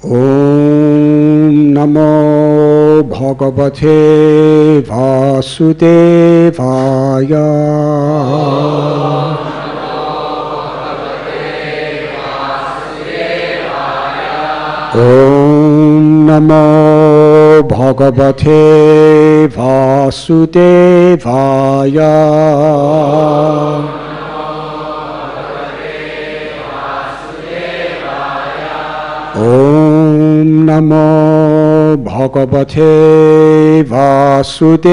Om Namo Bhagavate Vasudevaya. Om Namo Bhagavate Vasudevaya. Om Namo Bhagavate Vasudevaya.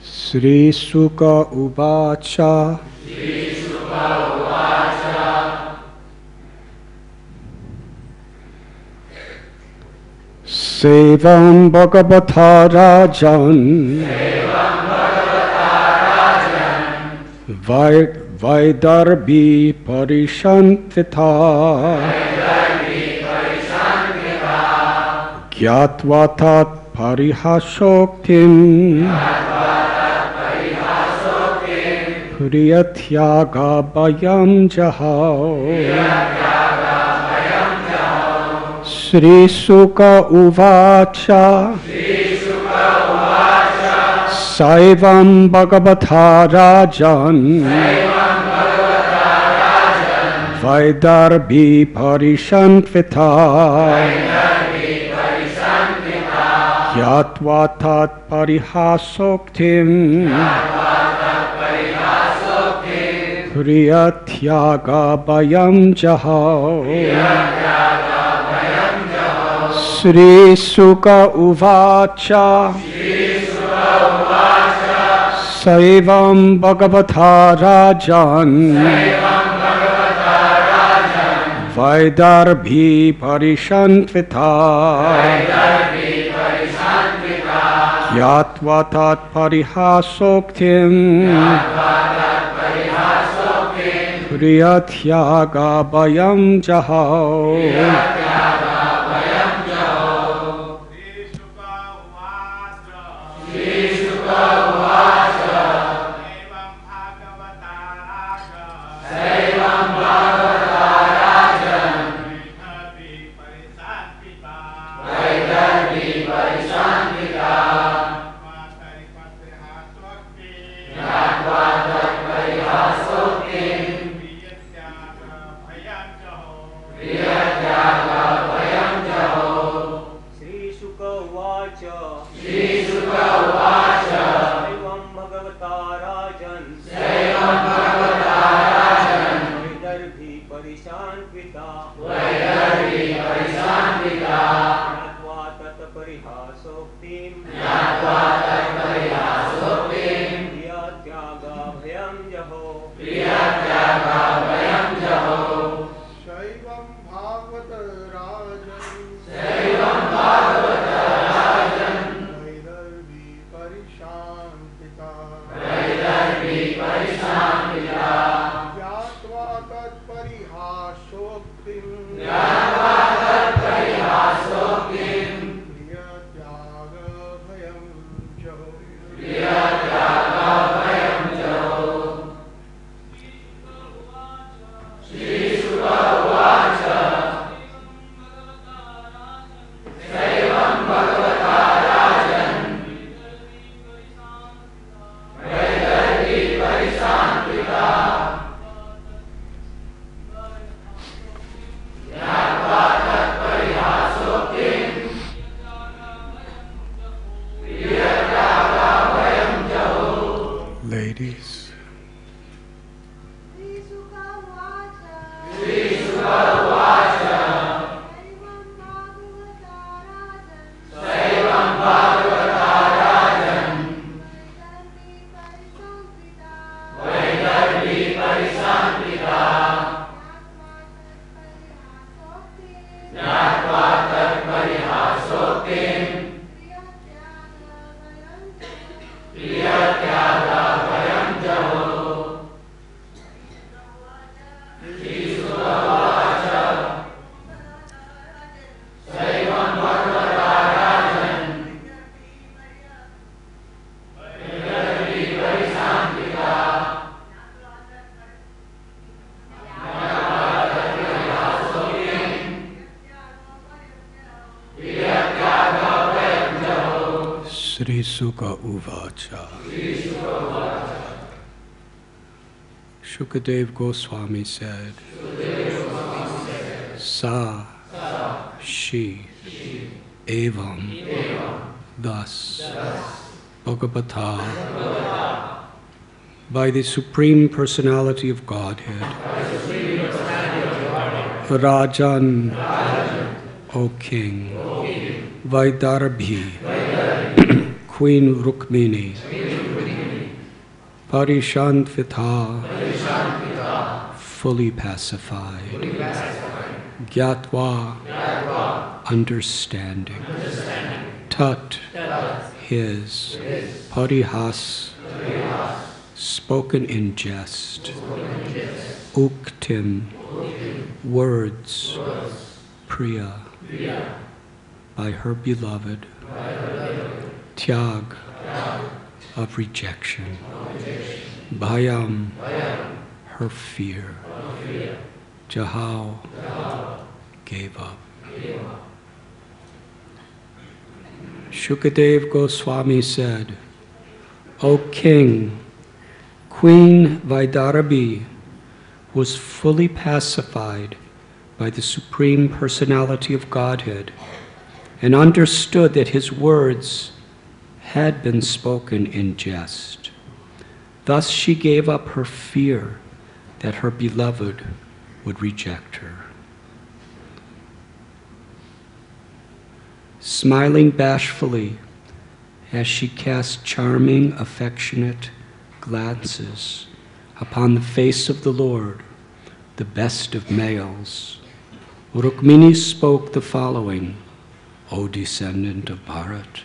Sri Sukha Uvacha. Sevam Bhagavata Rajan Vaidarbi Parishantita Gyatva Tat Parihashoktim Priyatyaga Bayam Jahao. Sri Sukha Uvacha. Saivam Bhagavata Rajan Vaidarbi Parishantita Yatva Tat Parihasoktim Priyatyaga Bayam Jahao. Sri Sukha Uvacha. Saivam Bhagavata Rajan Vaidarbi Parishantita Yatva Tat Parihasoktim Priyatyaga Bayam Jahao. Srisuka Uvacha. Shukadev Goswami said, Sa, she, evam, thus, Bhagavata, by the Supreme Personality of Godhead, Rajan, O King, Vaidarbhi, Queen Rukmini, Parishantvita, fully pacified, Gyatva, understanding, Tat, his, Parihas, spoken in jest, Uktim, words, Priya, by her beloved, Tyag, of rejection, Bhayam, her fear, Jahau, gave up. Shukadev Goswami said, O King, Queen Vaidarbhi was fully pacified by the Supreme Personality of Godhead and understood that his words had been spoken in jest. Thus she gave up her fear that her beloved would reject her. Smiling bashfully as she cast charming, affectionate glances upon the face of the Lord, the best of males, Rukmini spoke the following, O descendant of Bharat.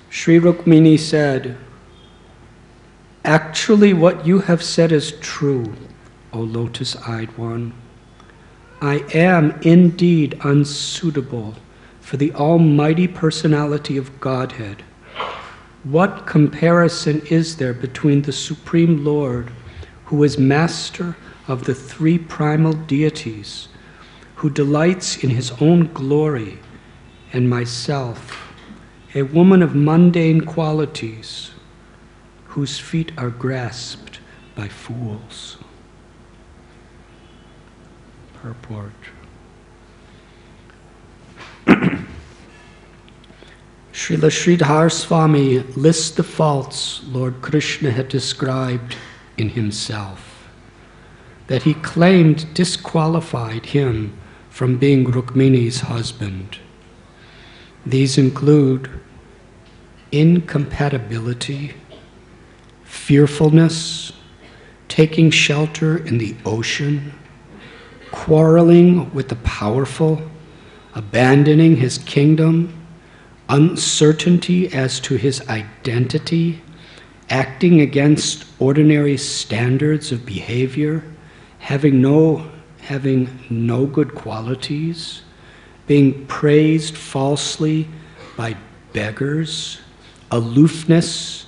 Sri Rukmini said, actually what you have said is true, O lotus-eyed one. I am indeed unsuitable for the almighty personality of Godhead. What comparison is there between the Supreme Lord, who is master of the three primal deities, who delights in his own glory, and myself, a woman of mundane qualities, whose feet are grasped by fools? Purport. Srila Sridhar Swami lists the faults Lord Krishna had described in himself, that he claimed disqualified him from being Rukmini's husband. These include incompatibility, fearfulness, taking shelter in the ocean, quarreling with the powerful, abandoning his kingdom, uncertainty as to his identity, acting against ordinary standards of behavior, having no good qualities, being praised falsely by beggars, aloofness,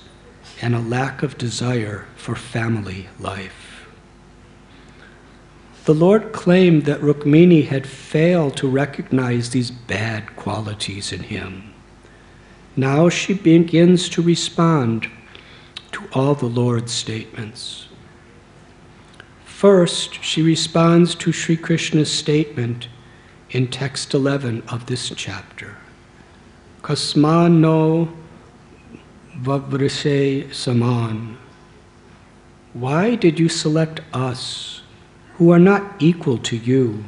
and a lack of desire for family life. The Lord claimed that Rukmini had failed to recognize these bad qualities in him. Now she begins to respond to all the Lord's statements. First, she responds to Sri Krishna's statement in text 11 of this chapter. Kasman no vavrishe saman. Why did you select us, who are not equal to you?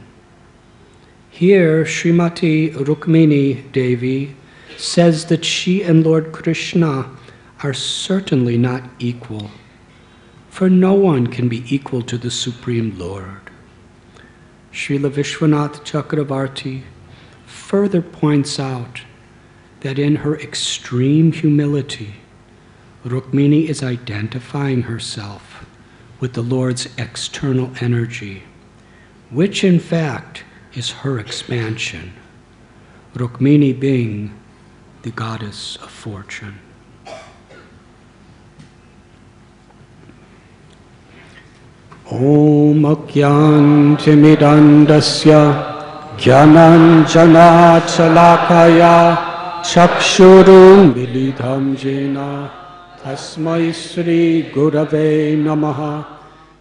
Here, Srimati Rukmini Devi says that she and Lord Krishna are certainly not equal, for no one can be equal to the Supreme Lord. Srila Vishwanath Chakravarti further points out that in her extreme humility, Rukmini is identifying herself with the Lord's external energy, which in fact is her expansion, Rukmini being the goddess of fortune. Om Akyantimidandasya Jnananjana Chalakaya Chakshurun milidham jena tasmai Sri Gurave Namaha.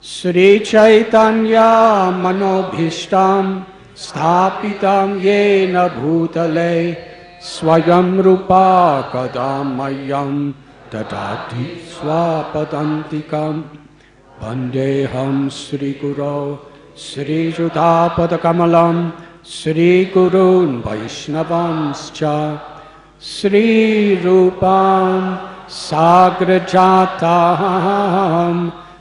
Sri Chaitanya manobhishtam sthapitam yena bhutale swayam rupa kadamayam dadati swapadantikam. Vandeham Sri Guru Sri Judapadakamalam Sri Gurun Vaishnavanscha Sri Rupam Sagrajatam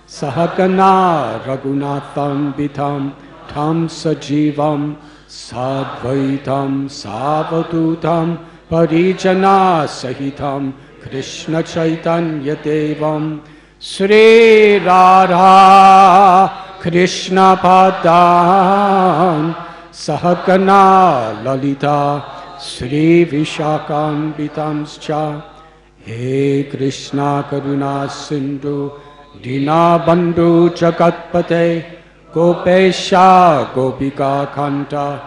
Sahagana Raghunatham Vitam Tam Sajivam Sadvaitam Savadutam Parijana Sahitam Krishna Chaitanya Devam Sri Radha Krishna Padan Sahagana Lalita Sri Vishakam Vitamscha He Krishna Karuna Sindhu Dina Bandhu Jagatpate Gopesha Gopika Kanta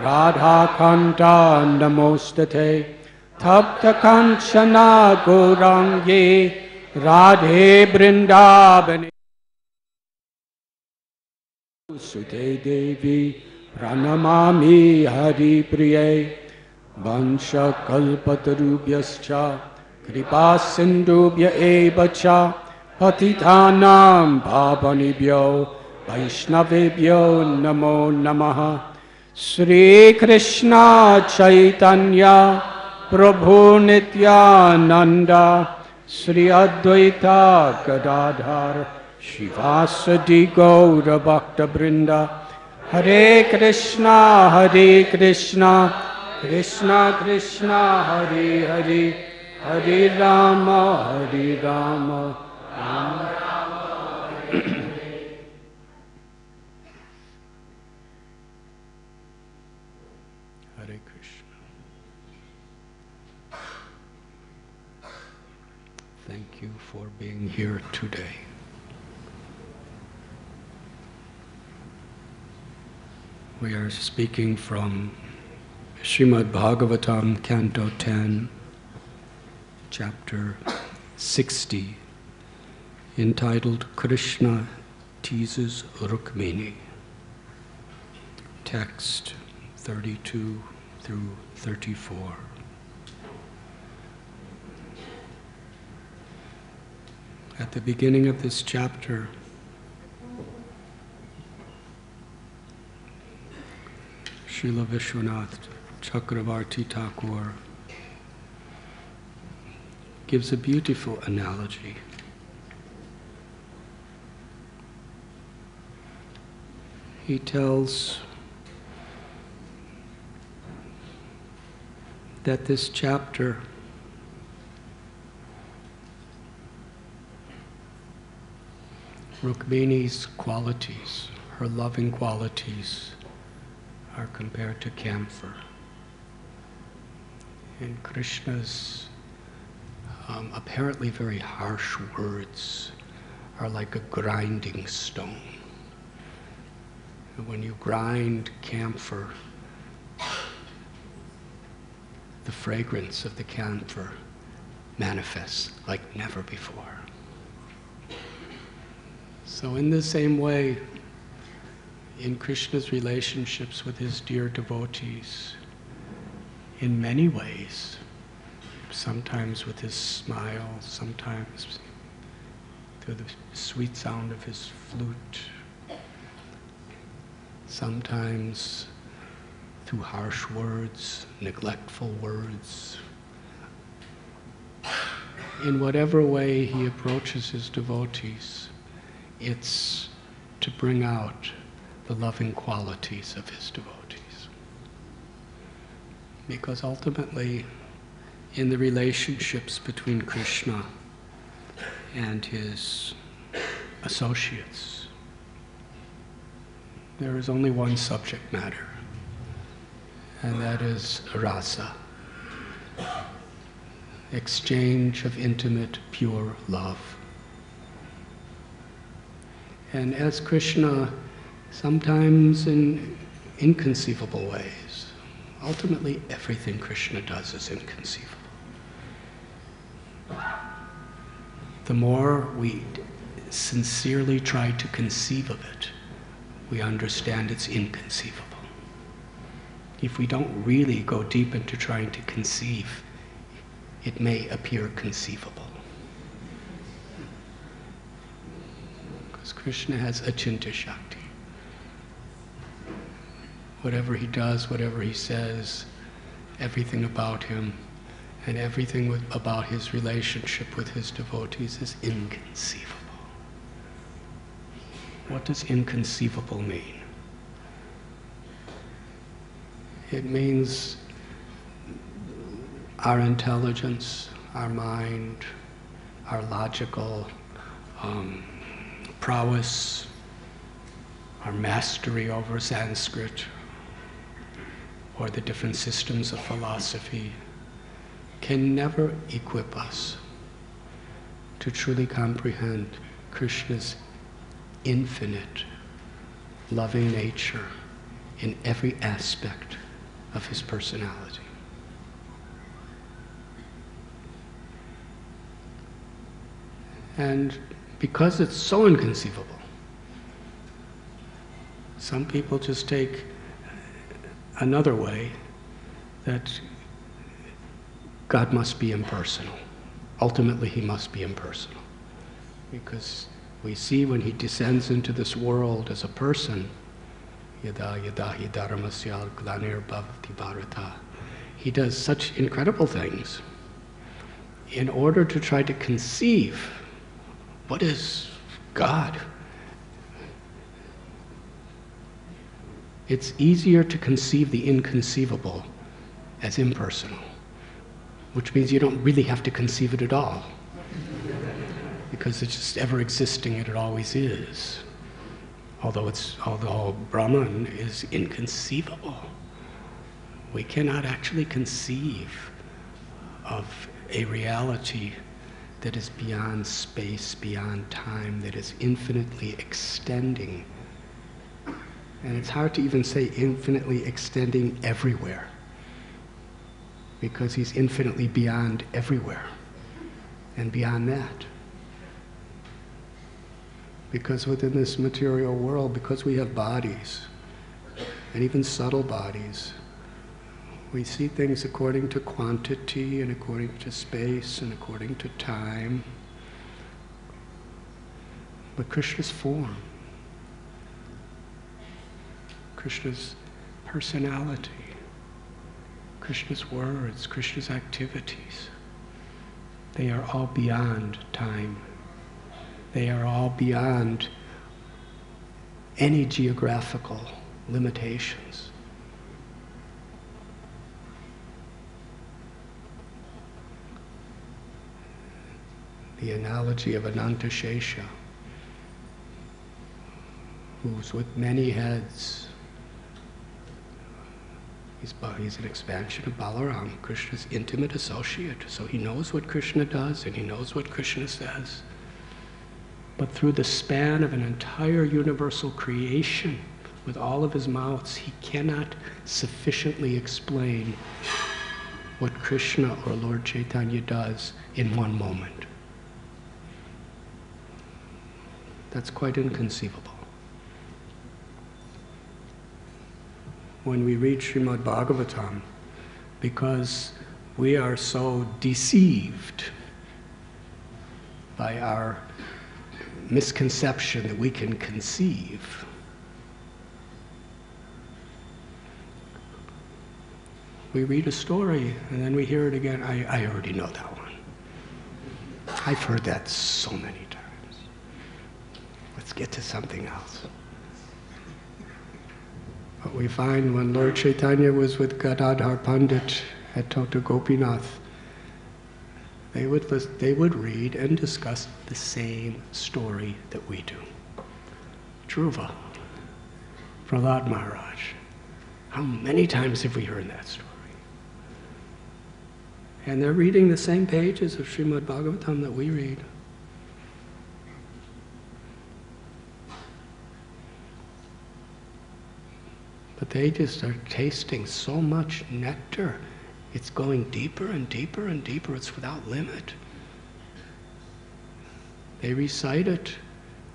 Radha Kanta Namostate Tapta Kanchana Gaurangi Radhe Vrindavani Sute Devi Pranamami Hari Priye Vansha Kalpatarubhyascha Kripa Sindhubhya Evacha Patitanam Bhavanibhyo Vaishnavibhyo Namo Namaha. Sri Krishna Chaitanya Prabhu Nityananda Sri Advaita Gadadhar Shivasadi Gaura Bhakta Brinda. Hare Krishna Krishna Krishna Hare Hare Hare Rama Rama Rama. Hare Krishna. Thank you for being here today. We are speaking from Srimad Bhagavatam, Canto 10, Chapter 60, entitled Krishna Teases Rukmini. Text 32 through 34. At the beginning of this chapter, Srila Vishwanath Chakravarti Thakur gives a beautiful analogy. He tells that this chapter Rukmini's qualities, her loving qualities, are compared to camphor. And Krishna's apparently very harsh words are like a grinding stone. And when you grind camphor, the fragrance of the camphor manifests like never before. So in the same way, in Krishna's relationships with his dear devotees, in many ways, sometimes with his smile, sometimes through the sweet sound of his flute, sometimes through harsh words, neglectful words. In whatever way he approaches his devotees, it's to bring out the loving qualities of his devotees. Because ultimately, in the relationships between Krishna and his associates, there is only one subject matter, and that is rasa, exchange of intimate, pure love. And as Krishna, sometimes in inconceivable ways, Ultimately, everything Krishna does is inconceivable. The more we sincerely try to conceive of it, we understand it's inconceivable. If we don't really go deep into trying to conceive, it may appear conceivable. Because Krishna has Achinta Shakti. Whatever he does, whatever he says, everything about him, and everything about his relationship with his devotees is inconceivable. What does inconceivable mean? It means our intelligence, our mind, our logical prowess, our mastery over Sanskrit, or the different systems of philosophy, can never equip us to truly comprehend Krishna's infinite, loving nature in every aspect of his personality. And because it's so inconceivable, some people just take another way, that God must be impersonal. Ultimately, he must be impersonal. Because we see when he descends into this world as a person, yada yada hi dharmasyal glanir bhavati bharata, he does such incredible things in order to try to conceive what is God. It's easier to conceive the inconceivable as impersonal, which means you don't really have to conceive it at all, because it's just ever existing and it always is. Although Brahman is inconceivable, we cannot actually conceive of a reality that is beyond space, beyond time, that is infinitely extending. And it's hard to even say infinitely extending everywhere, because he's infinitely beyond everywhere and beyond that. Because within this material world, because we have bodies, and even subtle bodies, we see things according to quantity and according to space and according to time. But Krishna's form, Krishna's personality, Krishna's words, Krishna's activities, they are all beyond time. They are all beyond any geographical limitations. The analogy of Anantashesha, who's with many heads. He's an expansion of Balaram, Krishna's intimate associate, so he knows what Krishna does and he knows what Krishna says. But through the span of an entire universal creation, with all of his mouths, he cannot sufficiently explain what Krishna or Lord Chaitanya does in one moment. That's quite inconceivable. When we read Srimad Bhagavatam, because we are so deceived by our misconception that we can conceive, we read a story and then we hear it again. I already know that one. I've heard that so many times. Let's get to something else. But we find when Lord Chaitanya was with Gadadhar Pandit at Tota Gopinath, they would read and discuss the same story that we do. Dhruva, Prahlad Maharaj. How many times have we heard that story? And they're reading the same pages of Srimad Bhagavatam that we read. But But they just are tasting so much nectar. It's going deeper and deeper and deeper. It's without limit. They recite it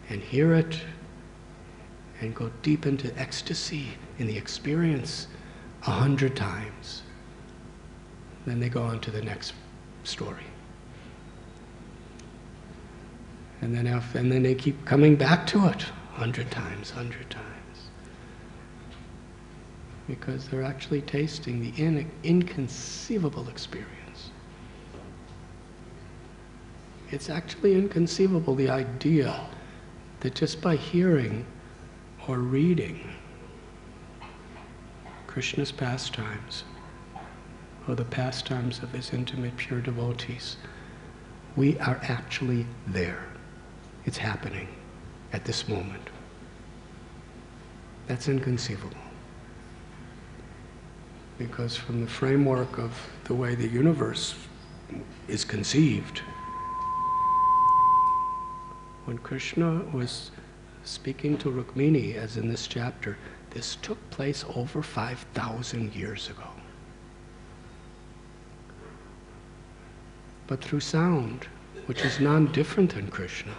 and hear it and go deep into ecstasy in the experience 100 times. Then they go on to the next story. And then they keep coming back to it 100 times, 100 times. Because they're actually tasting the inconceivable experience. It's actually inconceivable, the idea that just by hearing or reading Krishna's pastimes, or the pastimes of his intimate pure devotees, we are actually there. It's happening at this moment. That's inconceivable. Because from the framework of the way the universe is conceived, when Krishna was speaking to Rukmini, as in this chapter, this took place over 5,000 years ago. But through sound, which is non-different than Krishna,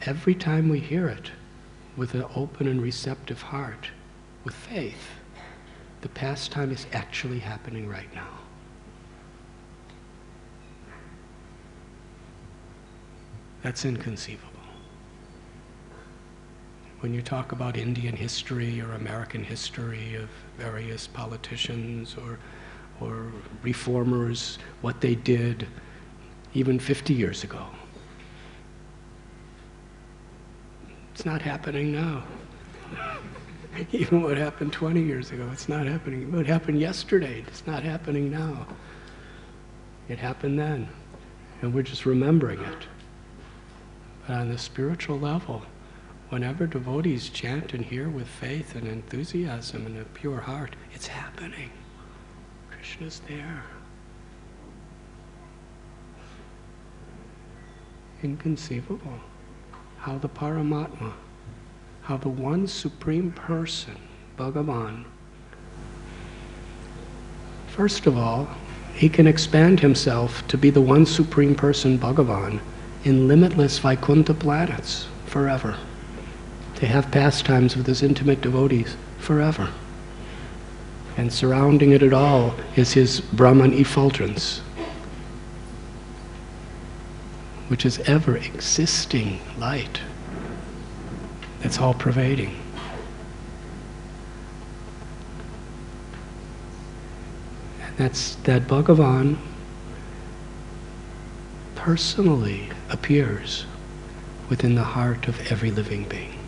every time we hear it with an open and receptive heart, with faith, the pastime is actually happening right now. That's inconceivable. When you talk about Indian history or American history of various politicians or reformers, what they did even 50 years ago, it's not happening now. Even what happened 20 years ago, it's not happening. What happened yesterday, it's not happening now. It happened then, and we're just remembering it. But on the spiritual level, whenever devotees chant and hear with faith and enthusiasm and a pure heart, it's happening. Krishna's there. Inconceivable. How the Paramatma, how the one supreme person, Bhagavan, first of all, he can expand himself to be the one supreme person, Bhagavan, in limitless Vaikuntha planets forever. To have pastimes with his intimate devotees forever. And surrounding it at all is his Brahman effulgence, which is ever existing light that's all pervading. And that Bhagavan personally appears within the heart of every living being.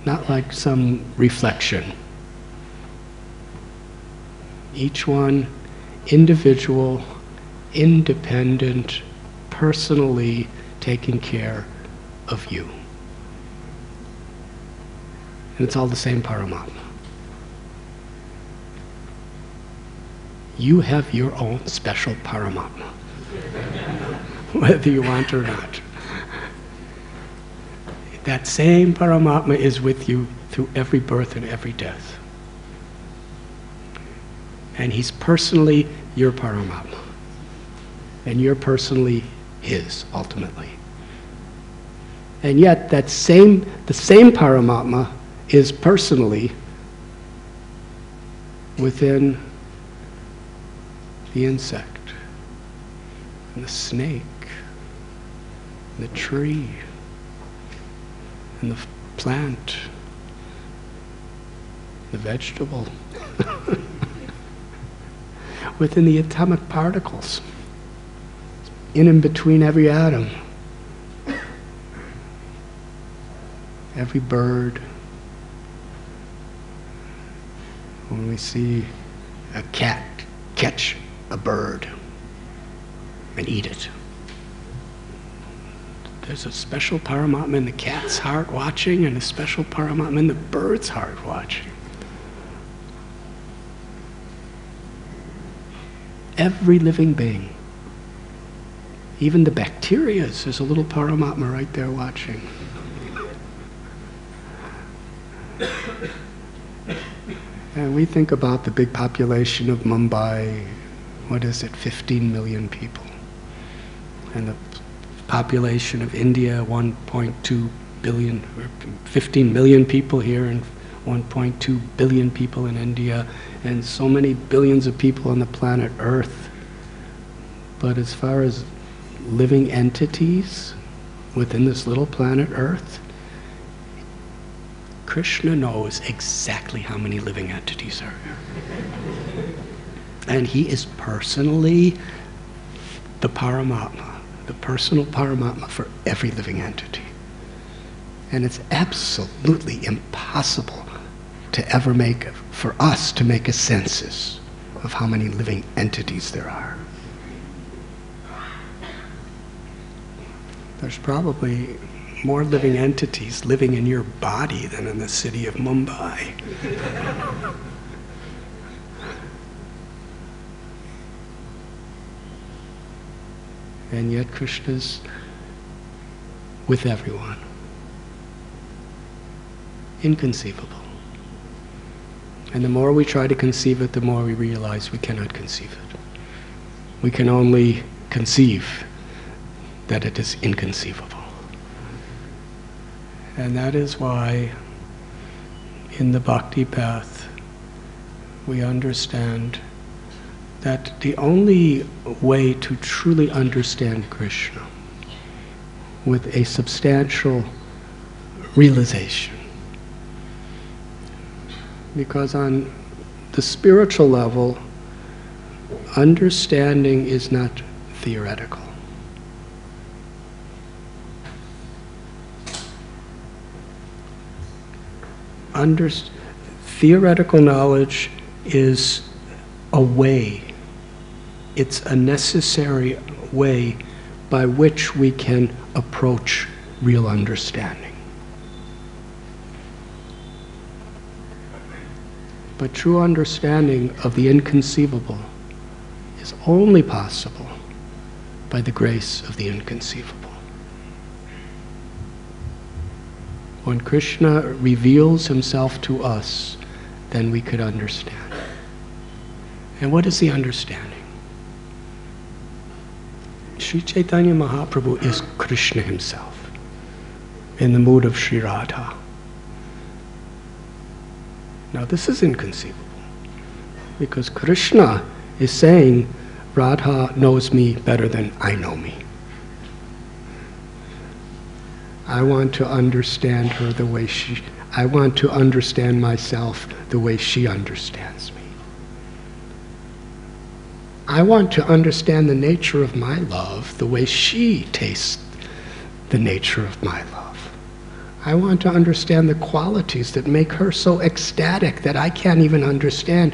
Not like some reflection. Each one individual, independent, personally taking care of you. And it's all the same Paramatma. You have your own special Paramatma, whether you want or not. That same Paramatma is with you through every birth and every death. And he's personally your Paramatma. And you're personally his, ultimately. And yet, the same Paramatma is personally within the insect, and the snake, and the tree, and the plant, the vegetable, within the atomic particles, in and between every atom, every bird. When we see a cat catch a bird and eat it, there's a special Paramatma in the cat's heart watching, and a special Paramatma in the bird's heart watching. Every living being, even the bacteria, there's a little Paramatma right there watching. And we think about the big population of Mumbai, what is it, 15 million people. And the population of India, 1.2 billion, or 15 million people here, and 1.2 billion people in India, and so many billions of people on the planet Earth. But as far as living entities within this little planet Earth, Krishna knows exactly how many living entities are here. And he is personally the Paramatma, the personal Paramatma for every living entity. And it's absolutely impossible to ever for us to make a census of how many living entities there are. There's probably more living entities living in your body than in the city of Mumbai. And yet Krishna's with everyone. Inconceivable. And the more we try to conceive it, the more we realize we cannot conceive it. We can only conceive that it is inconceivable. And that is why in the bhakti path we understand that the only way to truly understand Krishna with a substantial realization, because on the spiritual level, understanding is not theoretical. Theoretical knowledge is a way, it's a necessary way by which we can approach real understanding. But true understanding of the inconceivable is only possible by the grace of the inconceivable. When Krishna reveals himself to us, then we could understand. And what is the understanding? Sri Chaitanya Mahaprabhu is Krishna himself in the mood of Sri Radha. Now this is inconceivable because Krishna is saying Radha knows me better than I know me. I want to understand her the way I want to understand myself the way she understands me. I want to understand the nature of my love the way she tastes the nature of my love. I want to understand the qualities that make her so ecstatic that I can't even understand.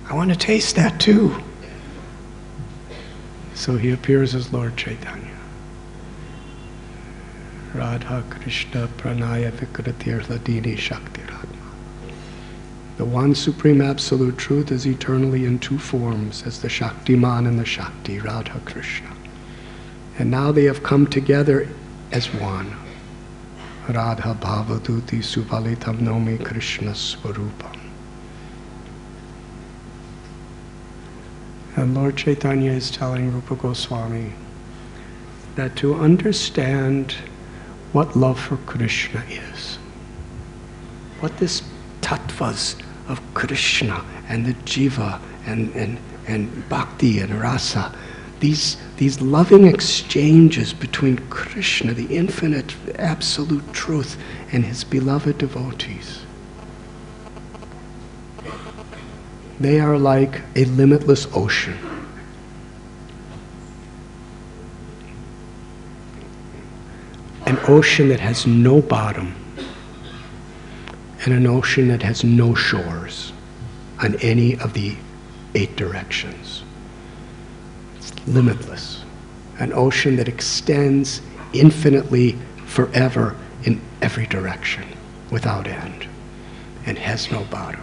I want to taste that too. So he appears as Lord Chaitanya. Radha Krishna Pranaya Vikratirtha Dini Shakti Radha. The one supreme absolute truth is eternally in two forms, as the Shaktiman and the Shakti, Radha Krishna. And now they have come together as one. Radha Bhavaduti Subalitam Nomi Krishna Swarupam. And Lord Chaitanya is telling Rupa Goswami that to understand what love for Krishna is, what this tattvas of Krishna and the jiva and bhakti and rasa, these loving exchanges between Krishna, the infinite absolute truth, and his beloved devotees. They are like a limitless ocean. An ocean that has no bottom, and an ocean that has no shores on any of the 8 directions. It's limitless. An ocean that extends infinitely forever in every direction without end and has no bottom.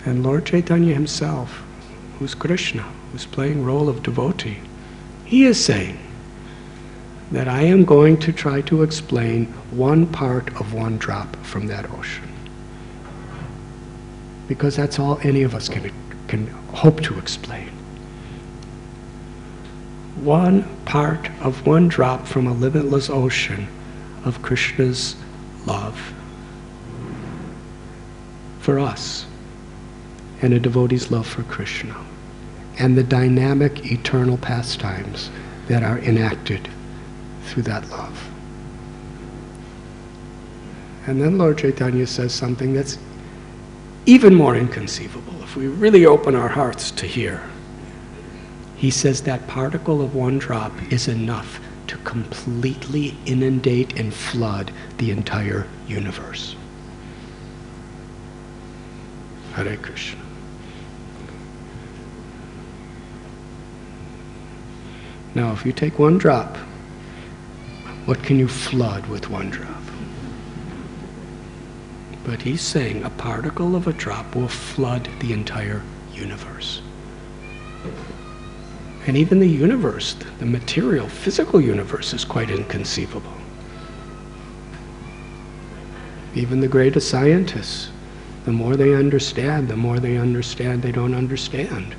And Lord Chaitanya himself, who's Krishna, who's playing role of devotee, he is saying that I am going to try to explain one part of one drop from that ocean. Because that's all any of us can hope to explain. One part of one drop from a limitless ocean of Krishna's love for us, and a devotee's love for Krishna, and the dynamic eternal pastimes that are enacted through that love. And then Lord Chaitanya says something that's even more inconceivable if we really open our hearts to hear. He says that particle of one drop is enough to completely inundate and flood the entire universe. Hare Krishna. Now, if you take one drop, what can you flood with one drop? But he's saying a particle of a drop will flood the entire universe. And even the universe, the material, physical universe, is quite inconceivable. Even the greatest scientists, the more they understand they don't understand.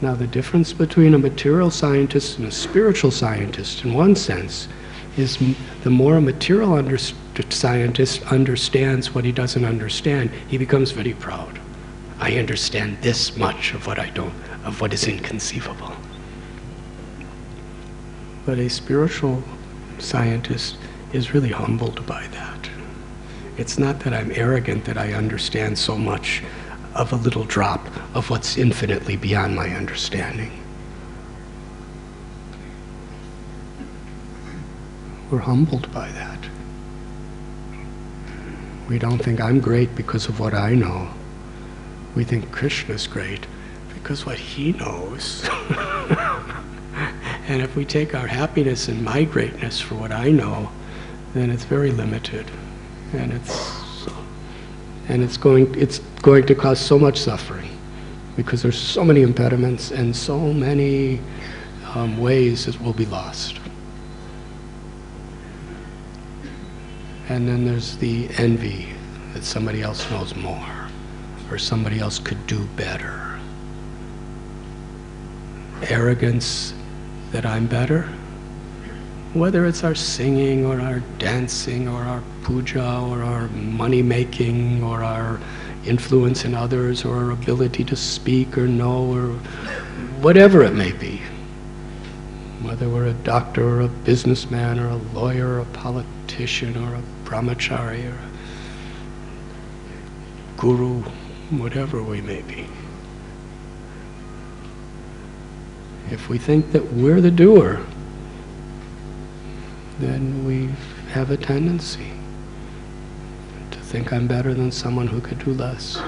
Now, the difference between a material scientist and a spiritual scientist, in one sense, is the more a material scientist understands what he doesn't understand, he becomes very proud. I understand this much of what is inconceivable. But a spiritual scientist is really humbled by that. It's not that I'm arrogant that I understand so much of a little drop of what's infinitely beyond my understanding. We're humbled by that. We don't think I'm great because of what I know. We think Krishna's great because what he knows. And if we take our happiness and my greatness for what I know, then it's very limited. And it's going to cause so much suffering because there's so many impediments and so many ways it will be lost. And then there's the envy that somebody else knows more or somebody else could do better. Arrogance that I'm better, whether it's our singing or our dancing or our puja or our money making or our influence in others or our ability to speak or know or whatever it may be. Whether we're a doctor or a businessman or a lawyer or a politician or a brahmachari or a guru, whatever we may be. If we think that we're the doer, then we have a tendency to think I'm better than someone who could do less.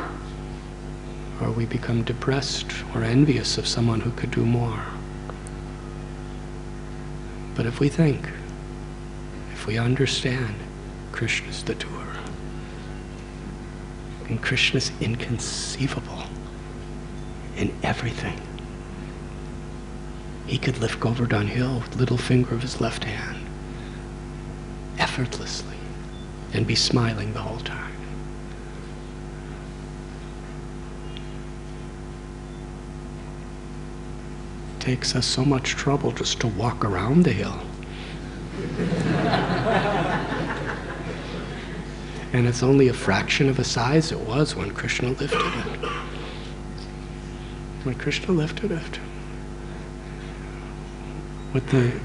Or we become depressed or envious of someone who could do more. But if we think, if we understand, Krishna's the doer. And Krishna's inconceivable in everything. He could lift Govardhan Hill with the little finger of his left hand, effortlessly, and be smiling the whole time. It takes us so much trouble just to walk around the hill. And it's only a fraction of a size it was when Krishna lifted it. When Krishna lifted it,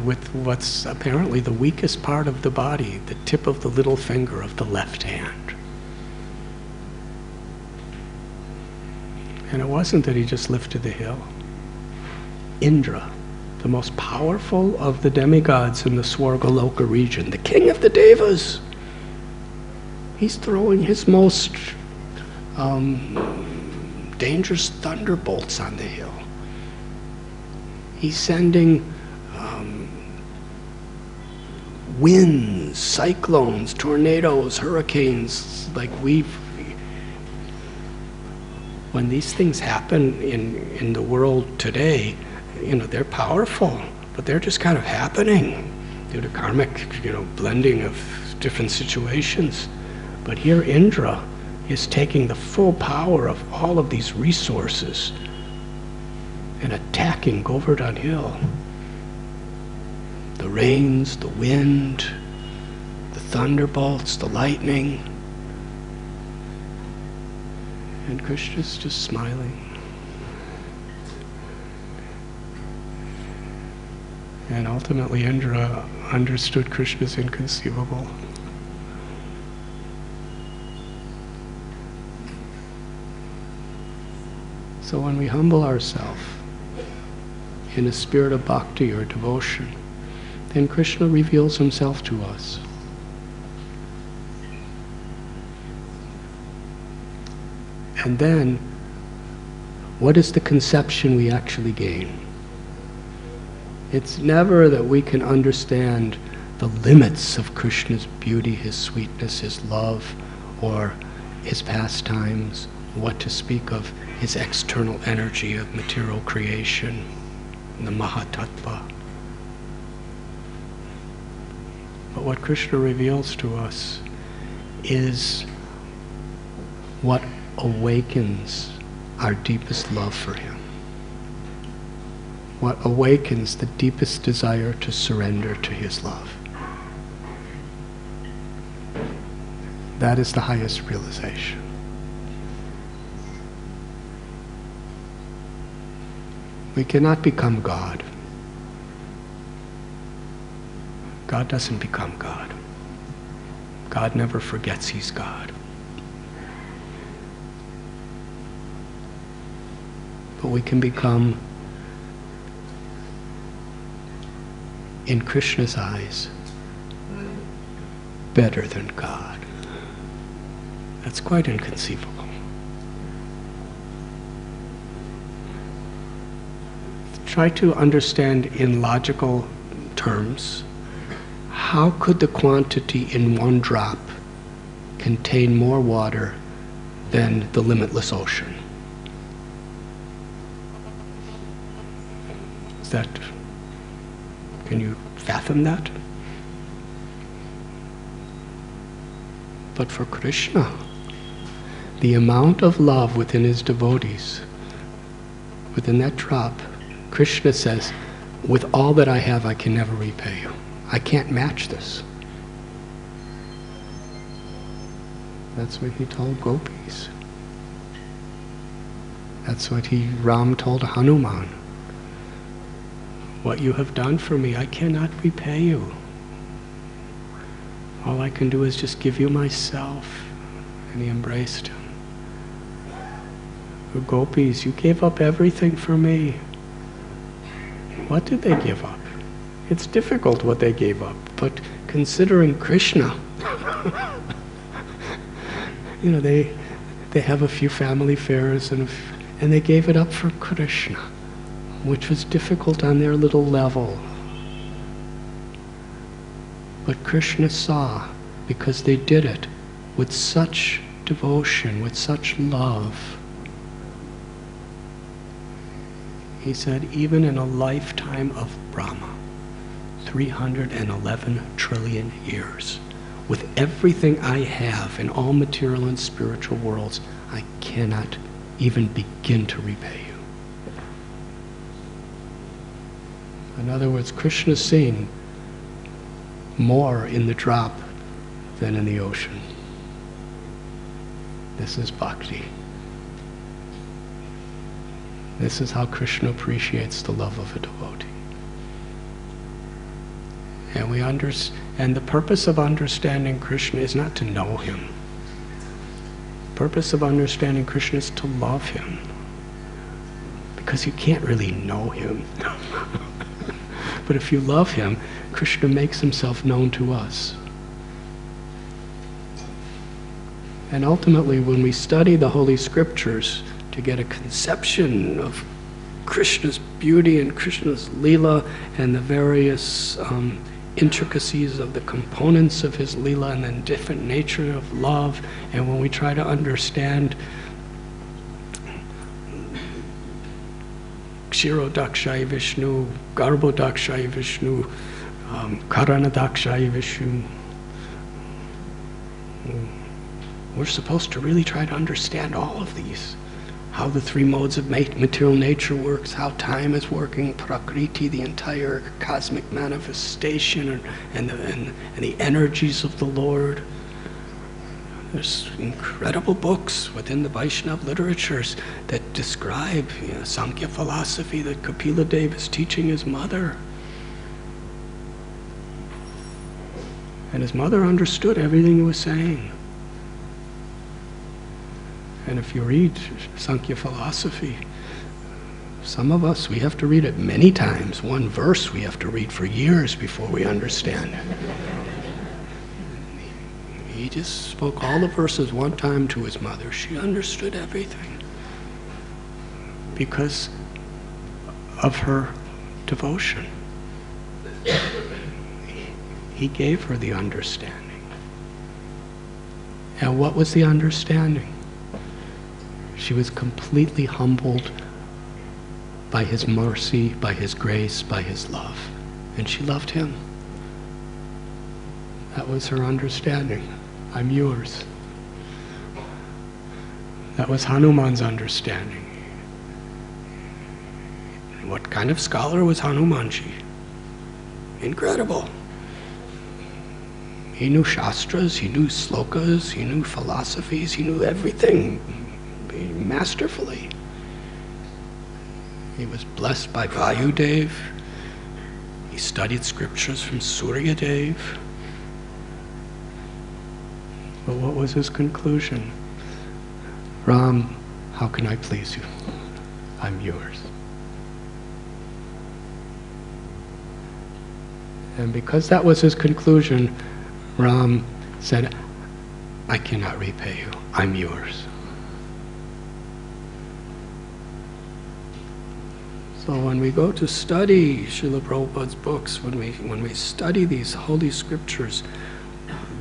with what's apparently the weakest part of the body, the tip of the little finger of the left hand. And it wasn't that he just lifted the hill. Indra, the most powerful of the demigods in the Swargaloka region, the king of the Devas, he's throwing his most dangerous thunderbolts on the hill. He's sending winds, cyclones, tornadoes, hurricanes, when these things happen in the world today, they're powerful, but they're just kind of happening due to karmic, blending of different situations. But here Indra is taking the full power of all of these resources and attacking Govardhan Hill. The rains, the wind, the thunderbolts, the lightning. And Krishna's just smiling. And ultimately Indra understood Krishna's inconceivable. So when we humble ourselves in a spirit of bhakti or devotion, then Krishna reveals himself to us. And then, what is the conception we actually gain? It's never that we can understand the limits of Krishna's beauty, his sweetness, his love, or his pastimes, what to speak of his external energy of material creation, the Mahatattva. But what Krishna reveals to us is what awakens our deepest love for him. What awakens the deepest desire to surrender to his love. That is the highest realization. We cannot become God. God doesn't become God. God never forgets he's God. But we can become, in Krishna's eyes, better than God. That's quite inconceivable. Try to understand in logical terms, how could the quantity in one drop contain more water than the limitless ocean? Can you fathom that? But for Krishna, the amount of love within his devotees, within that drop, Krishna says, with all that I have, I can never repay you. I can't match this. That's what he told gopis. That's what Ram told Hanuman. What you have done for me, I cannot repay you. All I can do is just give you myself. And he embraced him. The gopis, you gave up everything for me. What did they give up? It's difficult what they gave up, but considering Krishna, they have a few family fairs and they gave it up for Krishna, which was difficult on their little level. But Krishna saw, because they did it with such devotion, with such love, he said, even in a lifetime of Brahma, 311 trillion years, with everything I have in all material and spiritual worlds, I cannot even begin to repay you. In other words, Krishna's seen more in the drop than in the ocean. This is bhakti. This is how Krishna appreciates the love of a devotee. And the purpose of understanding Krishna is not to know him. The purpose of understanding Krishna is to love him. Because you can't really know him. But if you love him, Krishna makes himself known to us. And ultimately, when we study the Holy Scriptures to get a conception of Krishna's beauty and Krishna's Leela and the various intricacies of the components of his Leela and the different nature of love, and when we try to understand Shirodakshay Vishnu, Garbodakshay Vishnu, Karanadakshay Vishnu. We're supposed to really try to understand all of these. How the three modes of material nature works, how time is working, Prakriti, the entire cosmic manifestation, and the energies of the Lord. There's incredible books within the Vaishnava literatures that describe Sankhya philosophy that Kapila Dev is teaching his mother. And his mother understood everything he was saying. And if you read Sankhya philosophy, some of us, we have to read it many times. One verse we have to read for years before we understand it. He just spoke all the verses one time to his mother. She understood everything because of her devotion. He gave her the understanding. And what was the understanding? She was completely humbled by his mercy, by his grace, by his love. And she loved him. That was her understanding. I'm yours. That was Hanuman's understanding. What kind of scholar was Hanumanji? Incredible. He knew shastras, he knew slokas, he knew philosophies, he knew everything masterfully. He was blessed by Vayudev. He studied scriptures from Suryadev. But what was his conclusion? Ram, how can I please you? I'm yours. And because that was his conclusion, Ram said, I cannot repay you. I'm yours. So when we go to study Srila Prabhupada's books, when we study these holy scriptures,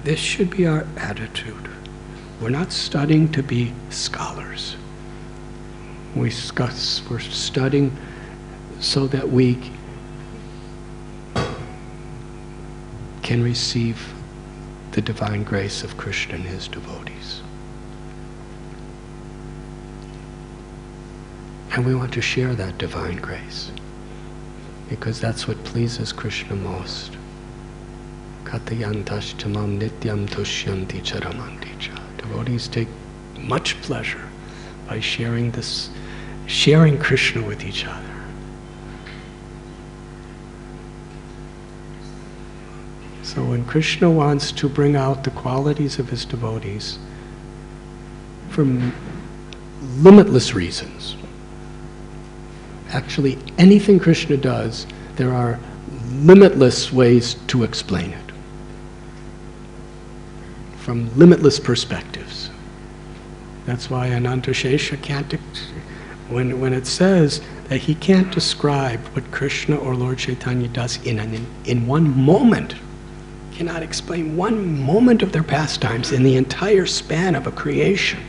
this should be our attitude. We're not studying to be scholars. We're studying so that we can receive the divine grace of Krishna and his devotees. And we want to share that divine grace because that's what pleases Krishna most. Katayantash tamam nityam tushyanti charamanti cha. Devotees take much pleasure by sharing Krishna with each other. So when Krishna wants to bring out the qualities of his devotees for limitless reasons, actually anything Krishna does, there are limitless ways to explain it. From limitless perspectives. That's why Anantashesha can't, when it says that he can't describe what Krishna or Lord Chaitanya does in one moment, cannot explain one moment of their pastimes in the entire span of a creation.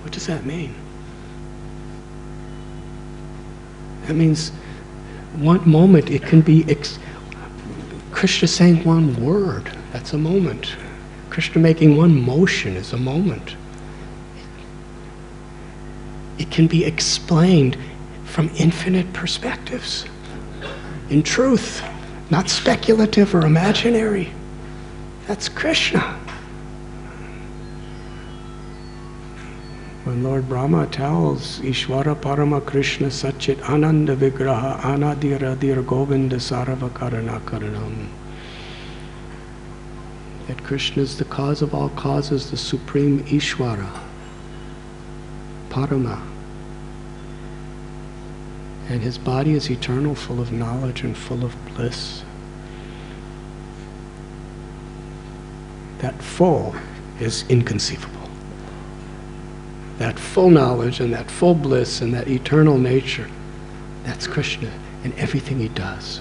What does that mean? That means one moment it can be Krishna saying one word, that's a moment. Krishna making one motion is a moment. It can be explained from infinite perspectives. In truth, not speculative or imaginary. That's Krishna. When Lord Brahma tells Ishvara Parama Krishna Satchit Ananda Vigraha Anadiradir Govinda Sarva Karana Karanam, that Krishna is the cause of all causes, the supreme Ishvara, Parama. And his body is eternal, full of knowledge and full of bliss. That full is inconceivable. That full knowledge and that full bliss and that eternal nature, that's Krishna in everything he does.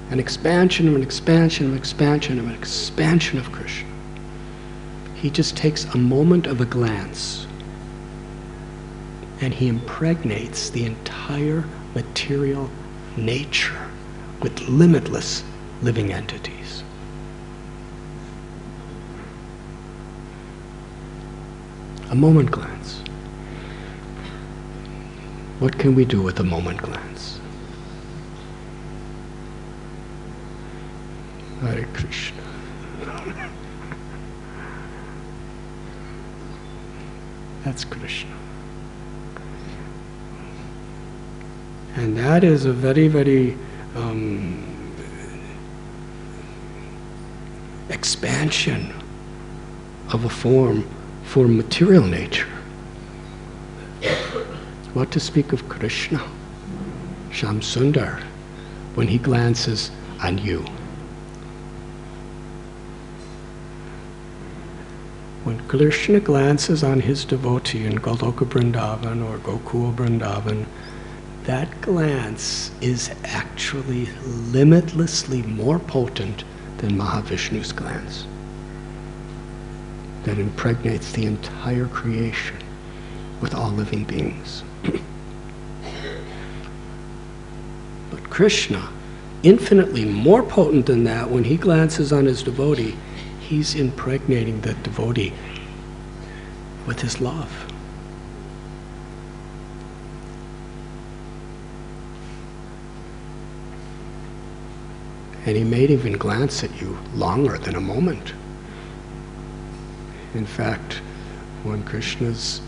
An expansion of an expansion of an expansion of an expansion of Krishna. he just takes a moment of a glance and he impregnates the entire material nature with limitless living entities. A moment glance. What can we do with a moment glance? Hare Krishna. That's Krishna. And that is a very, very expansion of a form for material nature. What to speak of Krishna, Sham Sundar, when he glances on you. When Krishna glances on his devotee in Goloka Vrindavan or Gokul Vrindavan, that glance is actually limitlessly more potent than Mahavishnu's glance that impregnates the entire creation with all living beings. But Krishna, infinitely more potent than that, when he glances on his devotee, he's impregnating the devotee with his love. And he may even glance at you longer than a moment. In fact, when Krishna's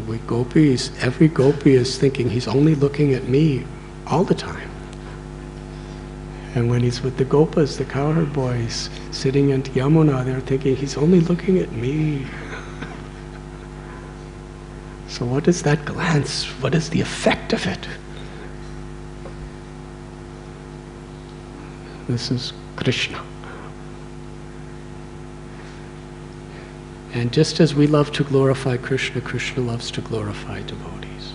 with gopis, every gopi is thinking he's only looking at me all the time. And when he's with the gopas, the cowherd boys, sitting at Yamuna, they're thinking he's only looking at me. So what is that glance? What is the effect of it? This is Krishna. And just as we love to glorify Krishna, Krishna loves to glorify devotees.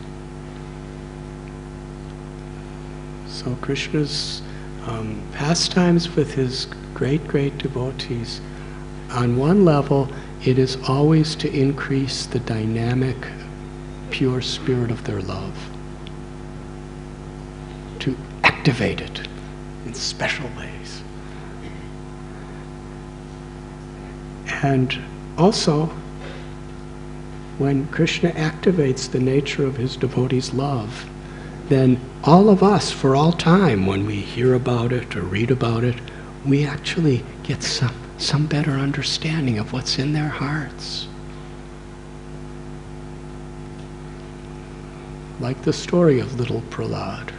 So Krishna's pastimes with his great, great devotees, on one level, it is always to increase the dynamic, pure spirit of their love, to activate it in special ways. And also, when Krishna activates the nature of his devotees' love, then all of us, for all time, when we hear about it or read about it, we actually get some better understanding of what's in their hearts. Like the story of little Prahlad.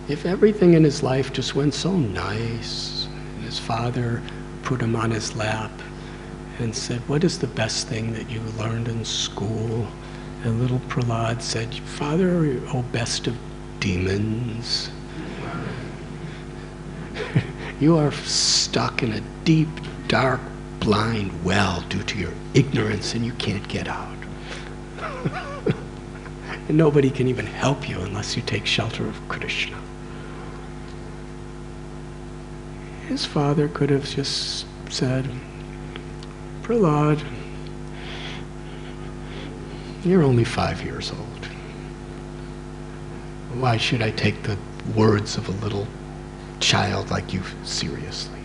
If everything in his life just went so nice, and his father put him on his lap and said, "What is the best thing that you learned in school?" And little Prahlad said, "Father, oh best of demons, you are stuck in a deep, dark, blind well due to your ignorance and you can't get out. And nobody can even help you unless you take shelter of Krishna." His father could have just said, "Prahlad, you're only 5 years old. Why should I take the words of a little child like you seriously?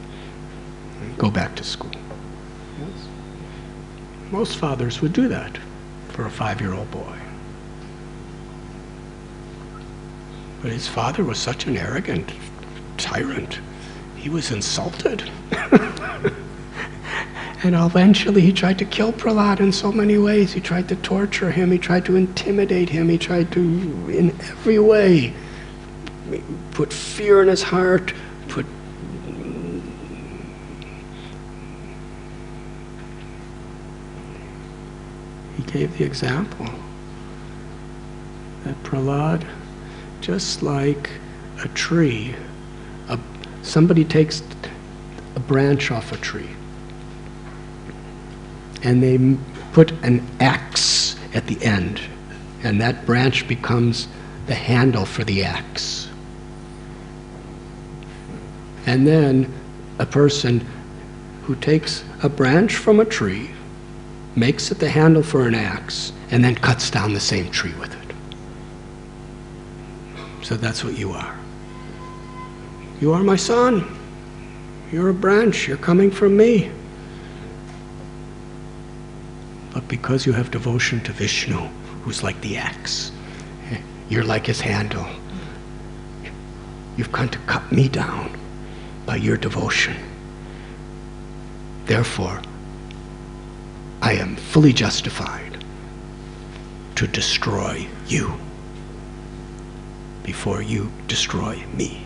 Go back to school." Yes. Most fathers would do that for a 5-year-old boy. But his father was such an arrogant tyrant. He was insulted. And eventually he tried to kill Prahlad in so many ways. He tried to torture him, he tried to intimidate him, he tried to, in every way, put fear in his heart, He gave the example that Prahlad, just like a tree, somebody takes a branch off a tree and they put an axe at the end, and that branch becomes the handle for the axe. And then a person who takes a branch from a tree, makes it the handle for an axe, and then cuts down the same tree with it. So that's what you are. You are my son. You're a branch. You're coming from me. But because you have devotion to Vishnu, who's like the axe, you're like his handle. You've come to cut me down by your devotion. Therefore, I am fully justified to destroy you before you destroy me.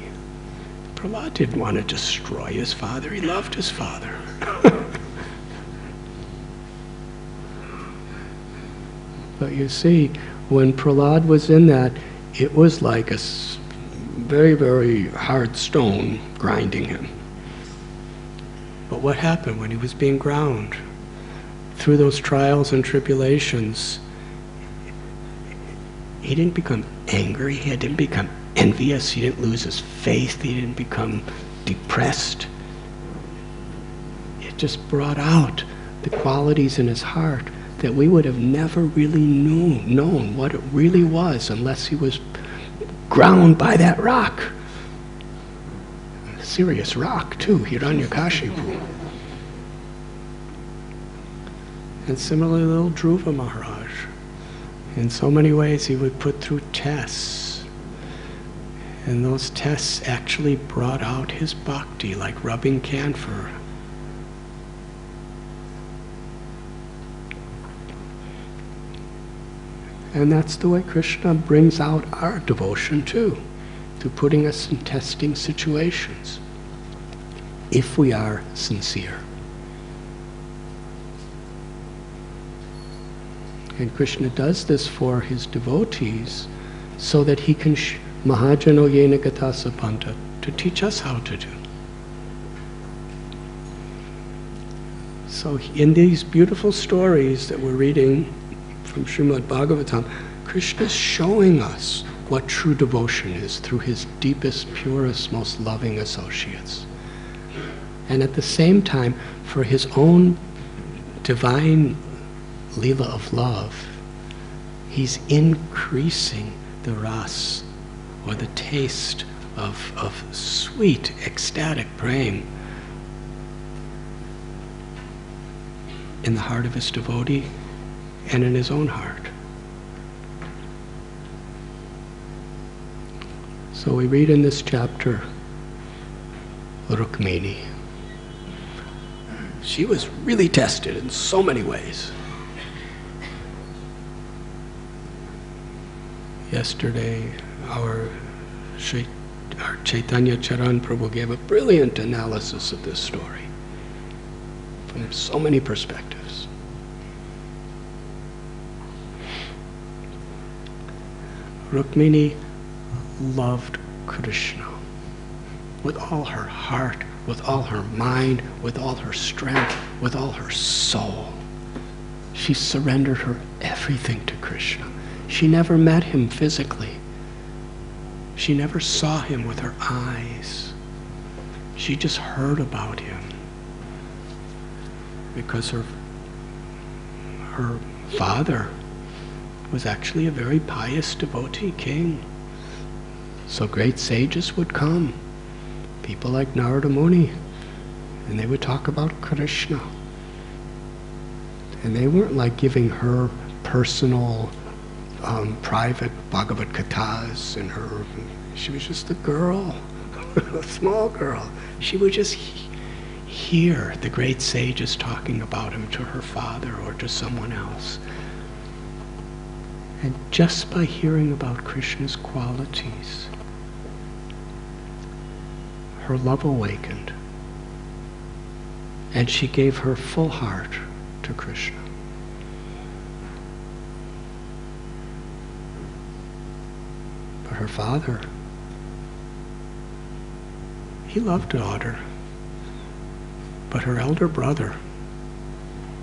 Prahlad didn't want to destroy his father. He loved his father. But you see, when Prahlad was in that, it was like a very, very hard stone grinding him. But what happened when he was being ground? Through those trials and tribulations, he didn't become angry, he didn't become envious, he didn't lose his faith, he didn't become depressed. It just brought out the qualities in his heart that we would have never really known what it really was unless he was ground by that rock. A serious rock too, Hiranyakashipu. And similarly, little Dhruva Maharaj. In so many ways he would put through tests. And those tests actually brought out his bhakti like rubbing camphor. And that's the way Krishna brings out our devotion too, through putting us in testing situations, if we are sincere. And Krishna does this for his devotees so that he can Mahajano Yena Gata Sapanta, to teach us how to do. So in these beautiful stories that we're reading from Srimad Bhagavatam, Krishna is showing us what true devotion is through his deepest, purest, most loving associates. And at the same time, for his own divine Leela of love, he's increasing the ras, or the taste of sweet, ecstatic prema in the heart of his devotee and in his own heart. So we read in this chapter, Rukmini. She was really tested in so many ways. Yesterday, our Chaitanya Charan Prabhu gave a brilliant analysis of this story from so many perspectives. Rukmini loved Krishna with all her heart, with all her mind, with all her strength, with all her soul. She surrendered her everything to Krishna. She never met him physically. She never saw him with her eyes. She just heard about him because her father was actually a very pious devotee king. So great sages would come, people like Narada Muni, and they would talk about Krishna. And they weren't like giving her personal, private Bhagavad Kathas and her. She was just a girl, a small girl. She would just hear the great sages talking about him to her father or to someone else. And just by hearing about Krishna's qualities, her love awakened, and she gave her full heart to Krishna. But her father, he loved the daughter, but her elder brother,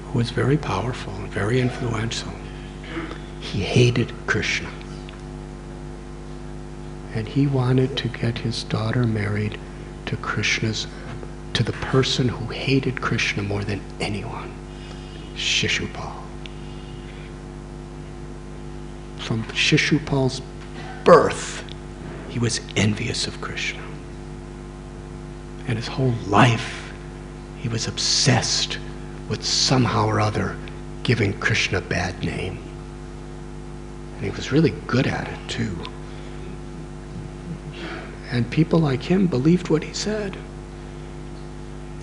who was very powerful and very influential, he hated Krishna. And he wanted to get his daughter married to the person who hated Krishna more than anyone, Shishupal. From Shishupal's birth, he was envious of Krishna. And his whole life, he was obsessed with somehow or other giving Krishna a bad name. And he was really good at it too. And people like him believed what he said.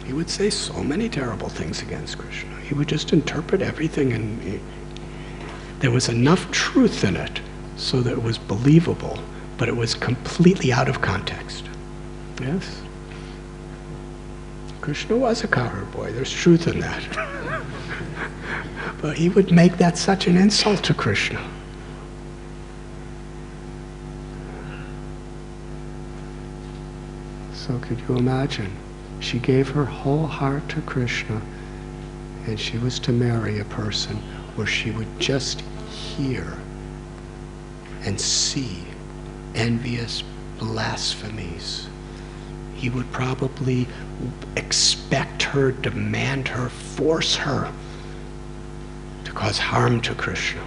He would say so many terrible things against Krishna. He would just interpret everything, and there was enough truth in it so that it was believable, but it was completely out of context. Yes? Krishna was a cowherd boy. There's truth in that. But he would make that such an insult to Krishna. So could you imagine? She gave her whole heart to Krishna, and she was to marry a person where she would just hear and see envious blasphemies. He would probably expect her, demand her, force her to cause harm to Krishna.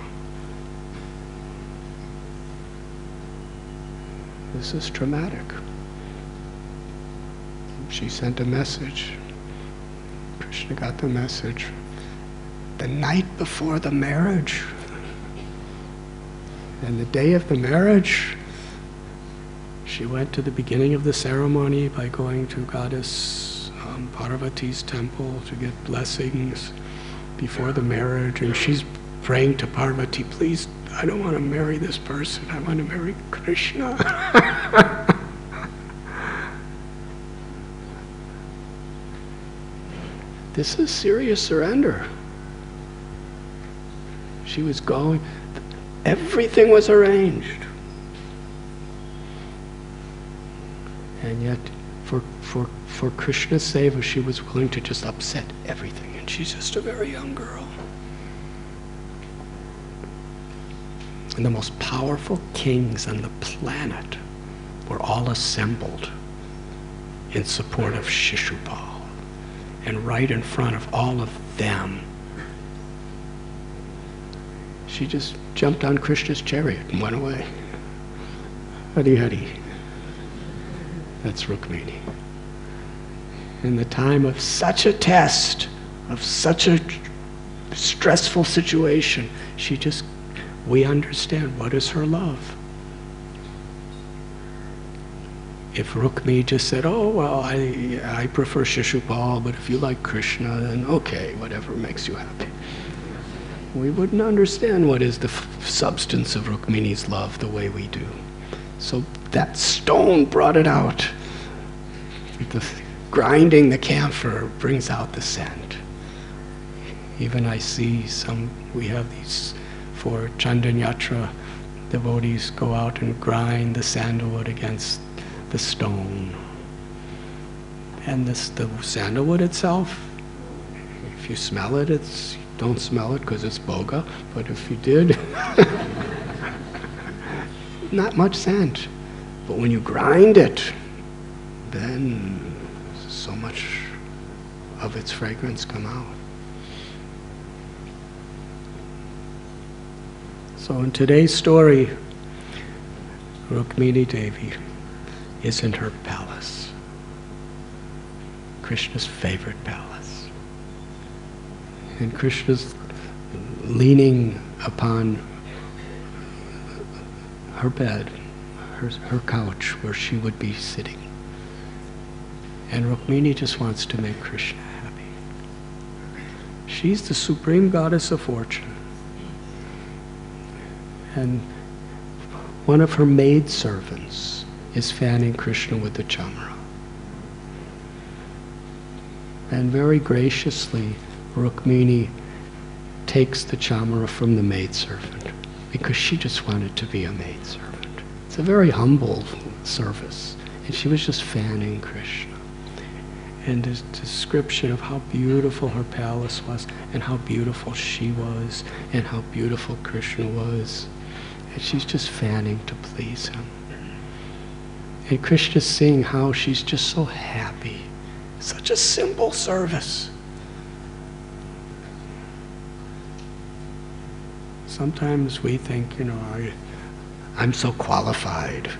This is traumatic. She sent a message. Krishna got the message the night before the marriage. And the day of the marriage, she went to the beginning of the ceremony by going to Goddess Parvati's temple to get blessings before the marriage. And she's praying to Parvati, please, I don't want to marry this person. I want to marry Krishna. This is serious surrender. She was going, everything was arranged. And yet, for Krishna's seva, she was willing to just upset everything. And she's just a very young girl. And the most powerful kings on the planet were all assembled in support of Shishupal. And right in front of all of them, she just jumped on Krishna's chariot and went away. Hari Hari. That's Rukmini. In the time of such a test, of such a stressful situation, we understand what is her love. If Rukmini just said, oh, well, I prefer Shishupal, but if you like Krishna, then okay, whatever makes you happy. We wouldn't understand what is the substance of Rukmini's love the way we do. So that stone brought it out. Grinding the camphor brings out the scent. Even I see we have these for Chandan Yatra, devotees go out and grind the sandalwood against the stone. And the sandalwood itself, if you smell it, don't smell it because it's boga, but if you did, not much scent. But when you grind it, then so much of its fragrance come out. So in today's story, Rukmini Devi is in her palace, Krishna's favorite palace. And Krishna's leaning upon her bed, her couch where she would be sitting. And Rukmini just wants to make Krishna happy. She's the supreme goddess of fortune. And one of her maidservants is fanning Krishna with the chamra. And very graciously, Rukmini takes the chamra from the maidservant because she just wanted to be a maidservant. It's a very humble service. And she was just fanning Krishna. And this description of how beautiful her palace was, and how beautiful she was, and how beautiful Krishna was. And she's just fanning to please him. And Krishna's seeing how she's just so happy. Such a simple service. Sometimes we think, I'm so qualified.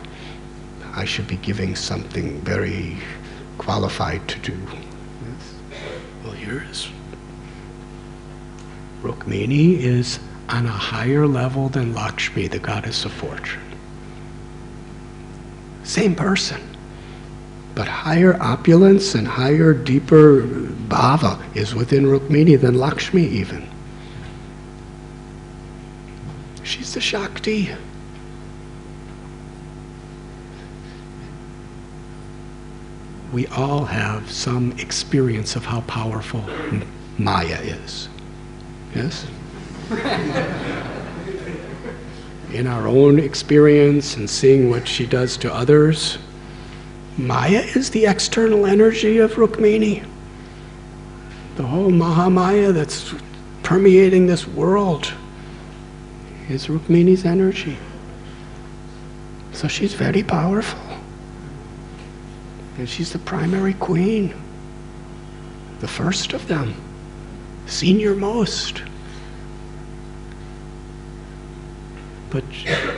I should be giving something very qualified to do. Yes. Well, here's Rukmini is on a higher level than Lakshmi, the goddess of fortune. Same person, but higher opulence and higher, deeper bhava is within Rukmini than Lakshmi even. She's the Shakti. We all have some experience of how powerful Maya is. Yes? In our own experience and seeing what she does to others, Maya is the external energy of Rukmini. The whole Mahamaya that's permeating this world is Rukmini's energy. So she's very powerful. And she's the primary queen. The first of them. Senior most. But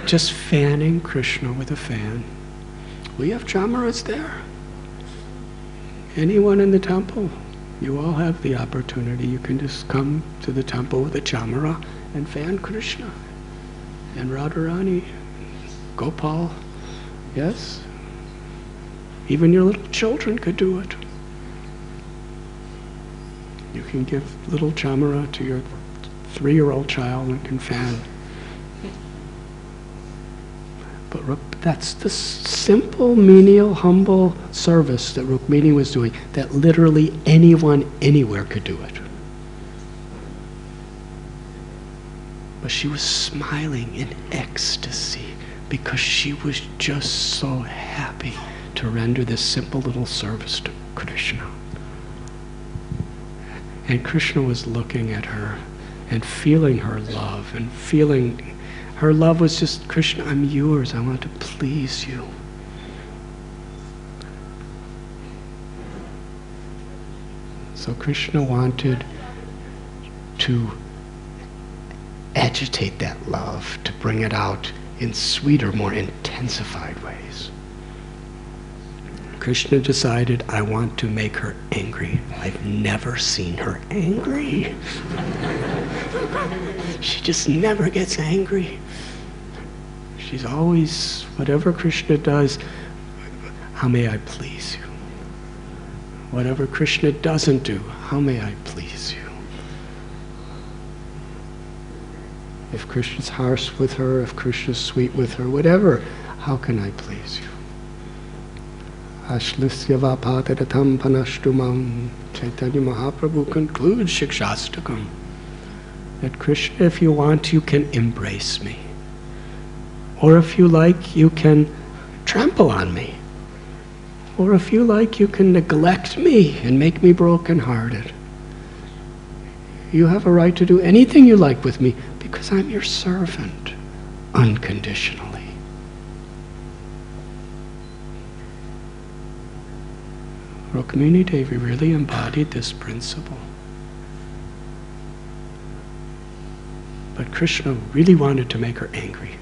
just fanning Krishna with a fan. We have chamaras there. Anyone in the temple, you all have the opportunity. You can just come to the temple with a chamara and fan Krishna. And Radharani, Gopal, yes? Even your little children could do it. You can give little chamara to your 3-year-old child and can fan. But that's the simple, menial, humble service that Rukmini was doing, that literally anyone, anywhere could do it. But she was smiling in ecstasy because she was just so happy to render this simple little service to Krishna. And Krishna was looking at her and feeling her love and feeling her love was just, Krishna, I'm yours. I want to please you. So Krishna wanted to agitate that love, to bring it out in sweeter, more intensified ways. Krishna decided, I want to make her angry. I've never seen her angry. She just never gets angry. She's always, whatever Krishna does, how may I please you? Whatever Krishna doesn't do, how may I please you? If Krishna's harsh with her, if Krishna's sweet with her, whatever, how can I please you? Ashlisya vapatadatam panashtumam. Chaitanya Mahaprabhu concludes Shikshastakam. That Krishna, if you want, you can embrace me. Or if you like, you can trample on me. Or if you like, you can neglect me and make me broken-hearted. You have a right to do anything you like with me because I'm your servant, unconditionally. Rukmini Devi really embodied this principle. But Krishna really wanted to make her angry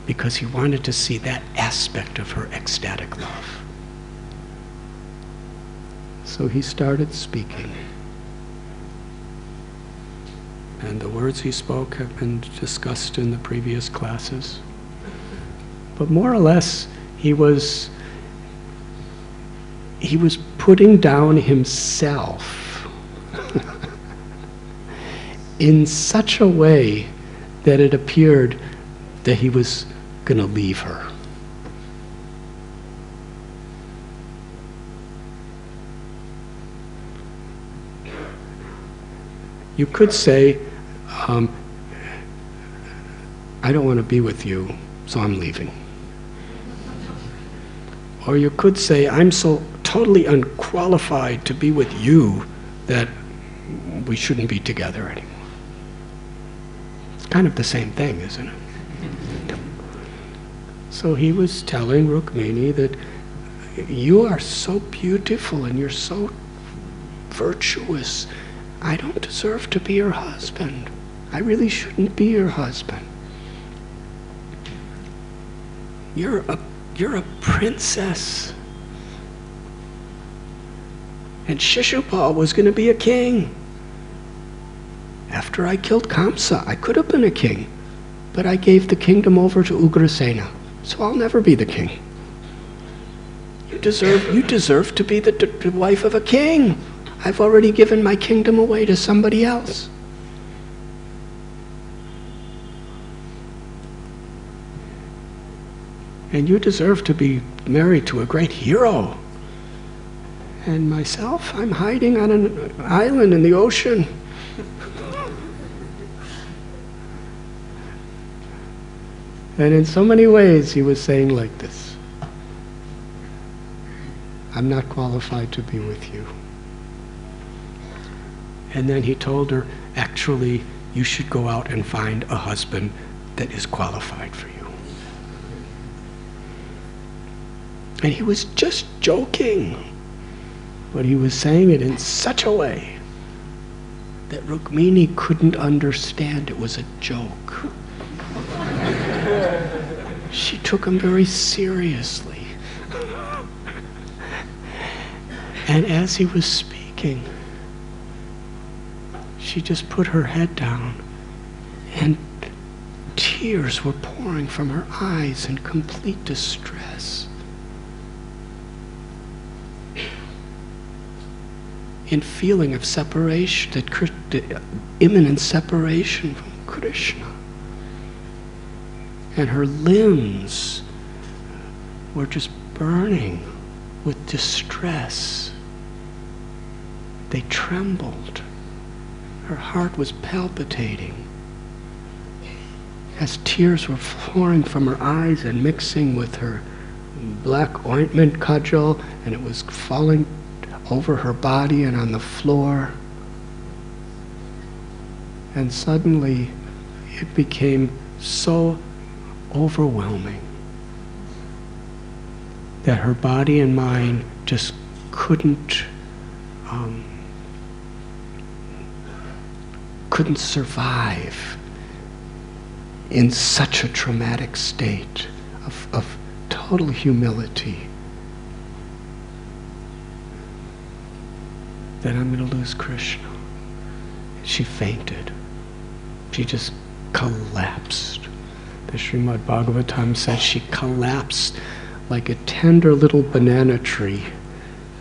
because he wanted to see that aspect of her ecstatic love. So he started speaking. And the words he spoke have been discussed in the previous classes. But more or less, he was putting down himself in such a way that it appeared that he was going to leave her. You could say, I don't want to be with you, so I'm leaving. Or you could say, I'm so totally unqualified to be with you that we shouldn't be together anymore. It's kind of the same thing, isn't it? So he was telling Rukmini that you are so beautiful and you're so virtuous. I don't deserve to be your husband. I really shouldn't be your husband. You're a princess. And Shishupal was going to be a king. After I killed Kamsa, I could have been a king, but I gave the kingdom over to Ugrasena, so I'll never be the king. You deserve to be the wife of a king. I've already given my kingdom away to somebody else. And you deserve to be married to a great hero. And myself, I'm hiding on an island in the ocean. And in so many ways, he was saying like this: I'm not qualified to be with you. And then he told her, actually, you should go out and find a husband that is qualified for you. And he was just joking, but he was saying it in such a way that Rukmini couldn't understand it was a joke. She took him very seriously. And as he was speaking, she just put her head down, and tears were pouring from her eyes in complete distress. In feeling of separation, the imminent separation from Krishna. And her limbs were just burning with distress. They trembled. Her heart was palpitating as tears were pouring from her eyes and mixing with her black ointment cudgel, and it was falling over her body and on the floor. And suddenly it became so overwhelming that her body and mind just couldn't survive in such a traumatic state of total humility, that I'm going to lose Krishna. She fainted. She just collapsed. The Srimad Bhagavatam says she collapsed like a tender little banana tree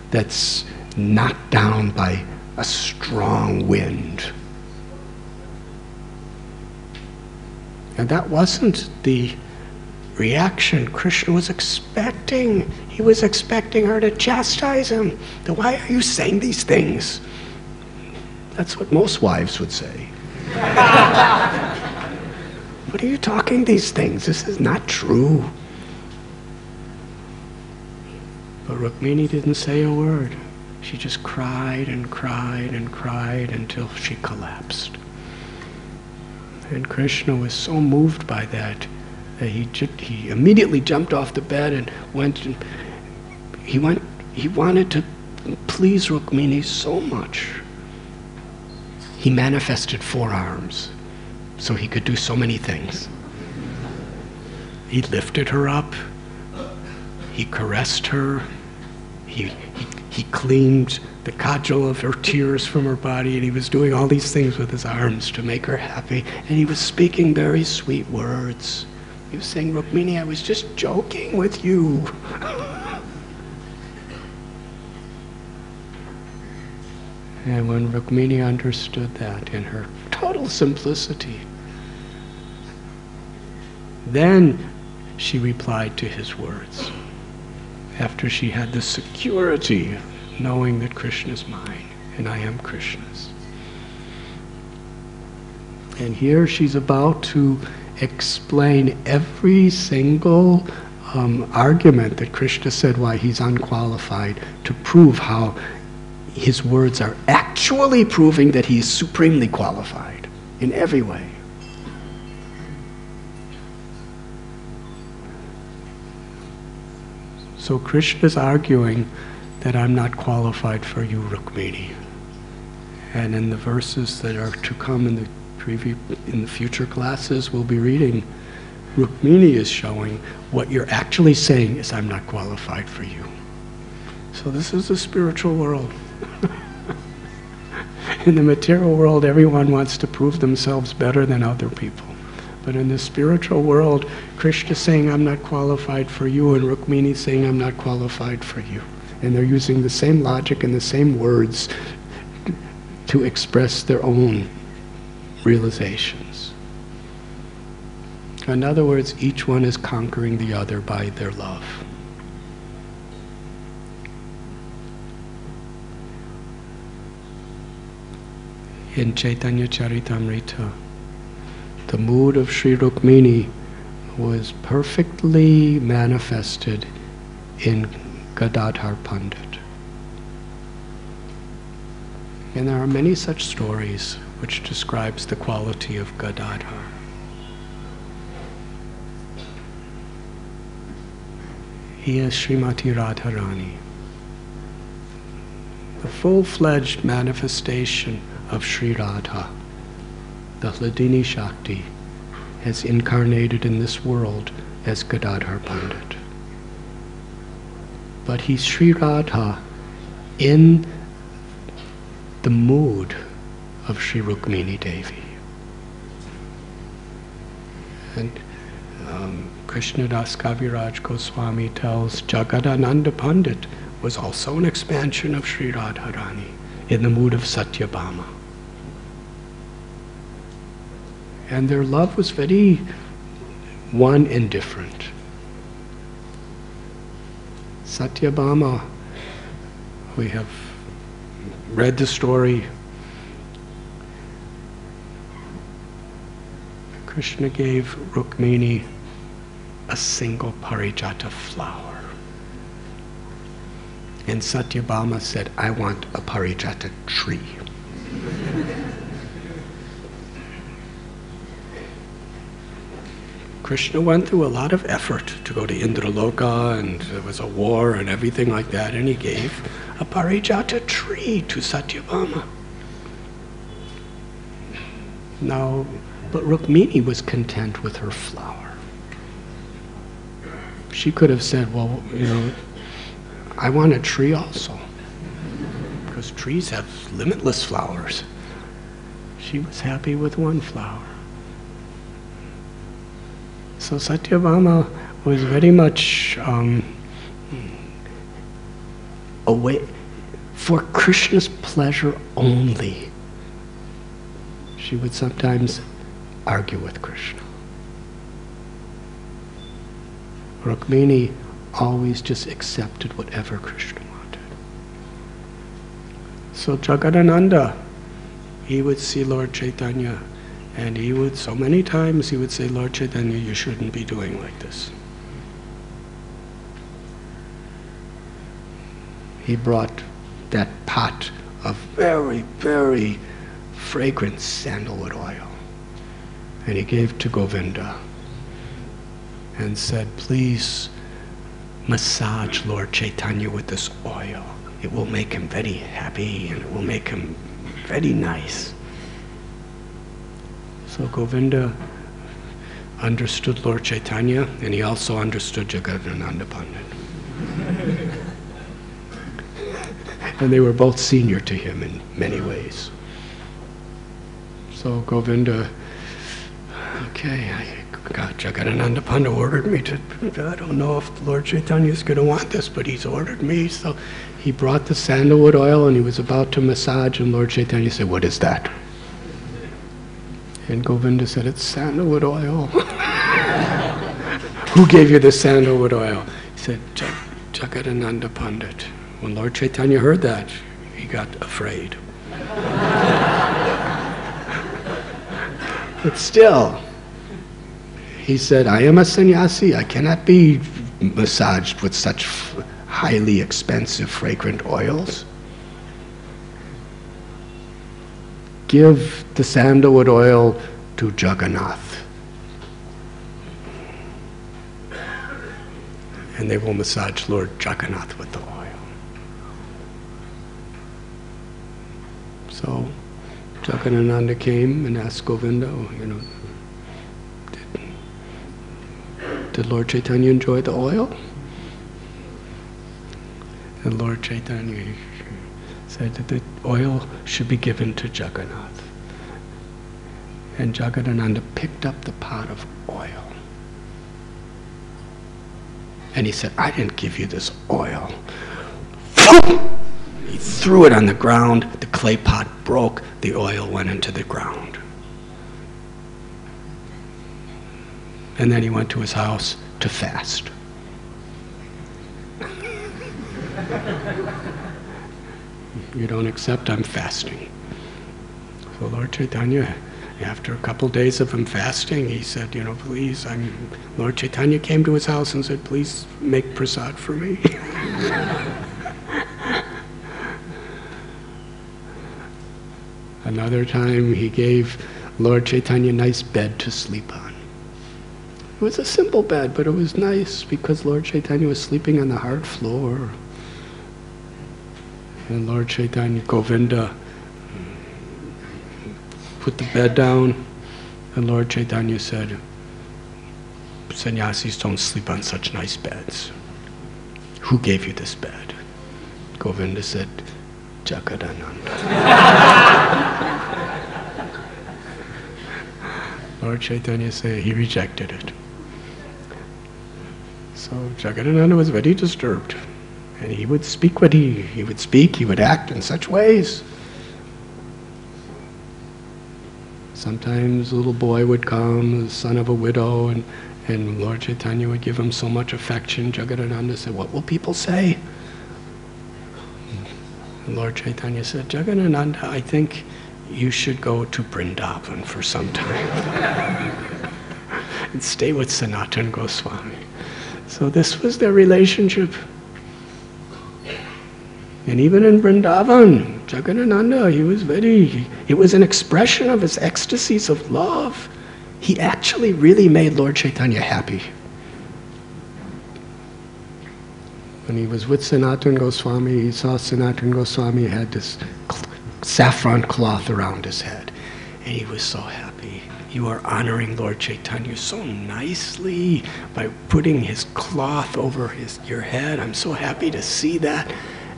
that's knocked down by a strong wind. And that wasn't the reaction Krishna was expecting. He was expecting her to chastise him. Why are you saying these things? That's what most wives would say. What are you talking these things? This is not true. But Rukmini didn't say a word. She just cried and cried and cried until she collapsed. And Krishna was so moved by that he immediately jumped off the bed and he wanted to please Rukmini so much. He manifested 4 arms so he could do so many things. He lifted her up, he caressed her, he cleaned the kajal of her tears from her body, and he was doing all these things with his arms to make her happy, and he was speaking very sweet words. He was saying, Rukmini, I was just joking with you. And when Rukmini understood that in her total simplicity, then she replied to his words. After she had the security of knowing that Krishna is mine and I am Krishna's. And here she's about to explain every single argument that Krishna said why he's unqualified, to prove how his words are actually proving that he is supremely qualified in every way. So Krishna's arguing that I'm not qualified for you, Rukmini. And in the verses that are to come in the Autobiography, in the future classes we'll be reading, Rukmini is showing what you're actually saying is, I'm not qualified for you. So this is the spiritual world. In the material world, everyone wants to prove themselves better than other people. But in the spiritual world, Krishna is saying, I'm not qualified for you, and Rukmini is saying, I'm not qualified for you. And they're using the same logic and the same words to express their own realizations. In other words, each one is conquering the other by their love. In Chaitanya Charitamrita, the mood of Sri Rukmini was perfectly manifested in Gadadhar Pandit. And there are many such stories which describes the quality of Gadadhar. He is Srimati Radharani, the full-fledged manifestation of Sri Radha. The Hladini Shakti has incarnated in this world as Gadadhar Pandit. But he's Sri Radha in the mood of Sri Rukmini Devi. And Krishnadas Kaviraj Goswami tells Jagadananda Pandit was also an expansion of Sri Radharani in the mood of Satyabhama. And their love was very one and different. Satyabhama, we have read the story. Krishna gave Rukmini a single parijata flower. And Satyabhama said, I want a parijata tree. Krishna went through a lot of effort to go to Indraloka, and there was a war and everything like that, and he gave a parijata tree to Satyabhama. Now, but Rukmini was content with her flower. She could have said, well, I want a tree also, because trees have limitless flowers. She was happy with one flower. So Satyabhama was very much away for Krishna's pleasure only. She would sometimes argue with Krishna. Rukmini always just accepted whatever Krishna wanted. So Jagadananda, he would see Lord Chaitanya, and he would, so many times he would say, Lord Chaitanya, you shouldn't be doing like this. He brought that pot of very, very fragrant sandalwood oil, and he gave to Govinda and said, please massage Lord Chaitanya with this oil. It will make him very happy, and it will make him very nice. So Govinda understood Lord Chaitanya, and he also understood Jagadananda Pandit. And they were both senior to him in many ways. So Govinda, okay, Jagadananda Pandit ordered me to, I don't know if Lord Chaitanya is going to want this, but he's ordered me. So he brought the sandalwood oil, and he was about to massage, and Lord Chaitanya said, what is that? And Govinda said, it's sandalwood oil. Who gave you the sandalwood oil? He said, Jagadananda Pandit. When Lord Chaitanya heard that, he got afraid. But still, he said, I am a sannyasi. I cannot be massaged with such highly expensive, fragrant oils. Give the sandalwood oil to Jagannath, and they will massage Lord Jagannath with the oil. So Jagadananda came and asked Govinda, did Lord Chaitanya enjoy the oil? And Lord Chaitanya said that the oil should be given to Jagannath. And Jagadananda picked up the pot of oil. And he said, I didn't give you this oil. He threw it on the ground, the clay pot broke, the oil went into the ground. And then he went to his house to fast. You don't accept, I'm fasting. So Lord Chaitanya, after a couple days of him fasting, he said, please, Lord Chaitanya came to his house and said, please make prasad for me. Another time he gave Lord Chaitanya a nice bed to sleep on. It was a simple bed, but it was nice because Lord Chaitanya was sleeping on the hard floor. And Lord Chaitanya, Govinda, put the bed down, and Lord Chaitanya said, sannyasis don't sleep on such nice beds. Who gave you this bed? Govinda said, Jagadananda. Lord Chaitanya said he rejected it. So Jagadananda was very disturbed. And he would speak what he would speak, he would act in such ways. Sometimes a little boy would come, the son of a widow, and Lord Chaitanya would give him so much affection. Jagadananda said, what will people say? And Lord Chaitanya said, Jagadananda, I think you should go to Vrindavan for some time and stay with Sanatana Goswami. So this was their relationship. And even in Vrindavan, Jagadananda, it was an expression of his ecstasies of love. He actually really made Lord Chaitanya happy. When he was with Sanatana Goswami, he saw Sanatana Goswami had this saffron cloth around his head. And he was so happy. You are honoring Lord Chaitanya so nicely by putting his cloth over your head. I'm so happy to see that.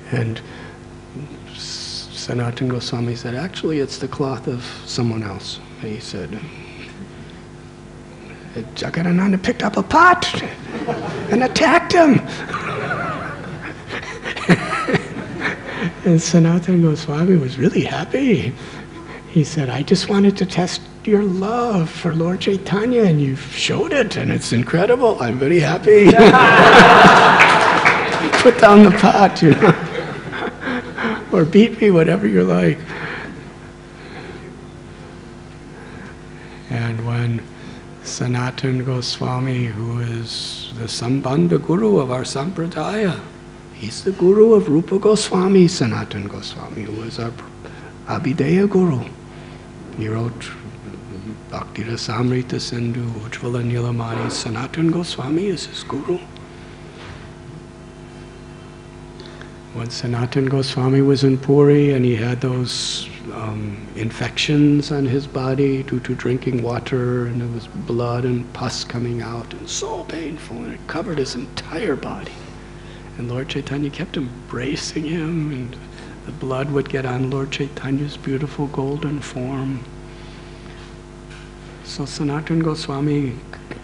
And Sanatana Goswami said, actually it's the cloth of someone else. And he said, Jagadananda picked up a pot and attacked him. And Sanatana Goswami was really happy. He said, I just wanted to test your love for Lord Chaitanya, and you've showed it, and it's incredible. I'm very happy. Put down the pot, or beat me, whatever you like. And when Sanatana Goswami, who is the Sambandha Guru of our Sampradaya, he's the Guru of Rupa Goswami, Sanatana Goswami, who is our Abhideya Guru. He wrote Bhakti Rasamrita Sindhu, Ujjvala Nilamani. Sanatana Goswami is his Guru. When Sanatana Goswami was in Puri and he had those infections on his body due to drinking water, and there was blood and pus coming out, and so painful, and it covered his entire body. And Lord Chaitanya kept embracing him, and the blood would get on Lord Chaitanya's beautiful golden form. So Sanatana Goswami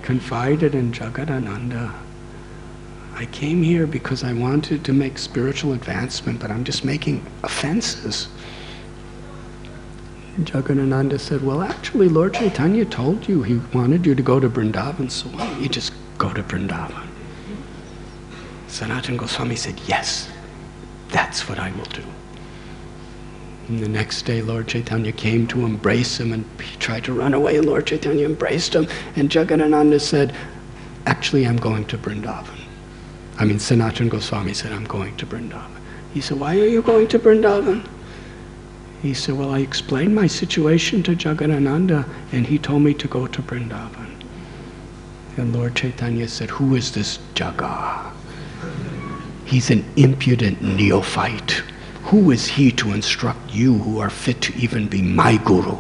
confided in Jagadananda, I came here because I wanted to make spiritual advancement, but I'm just making offenses. Jagadananda said, well, actually, Lord Chaitanya told you he wanted you to go to Vrindavan, so why don't you just go to Vrindavan? Sanatana Goswami said, yes, that's what I will do. And the next day, Lord Chaitanya came to embrace him, and he tried to run away, and Lord Chaitanya embraced him, and Jagadananda said, actually, I'm going to Vrindavan. Sanatana Goswami said, I'm going to Vrindavan. He said, why are you going to Vrindavan? He said, well, I explained my situation to Jagadananda, and he told me to go to Vrindavan. And Lord Chaitanya said, who is this Jaga? He's an impudent neophyte. Who is he to instruct you who are fit to even be my guru?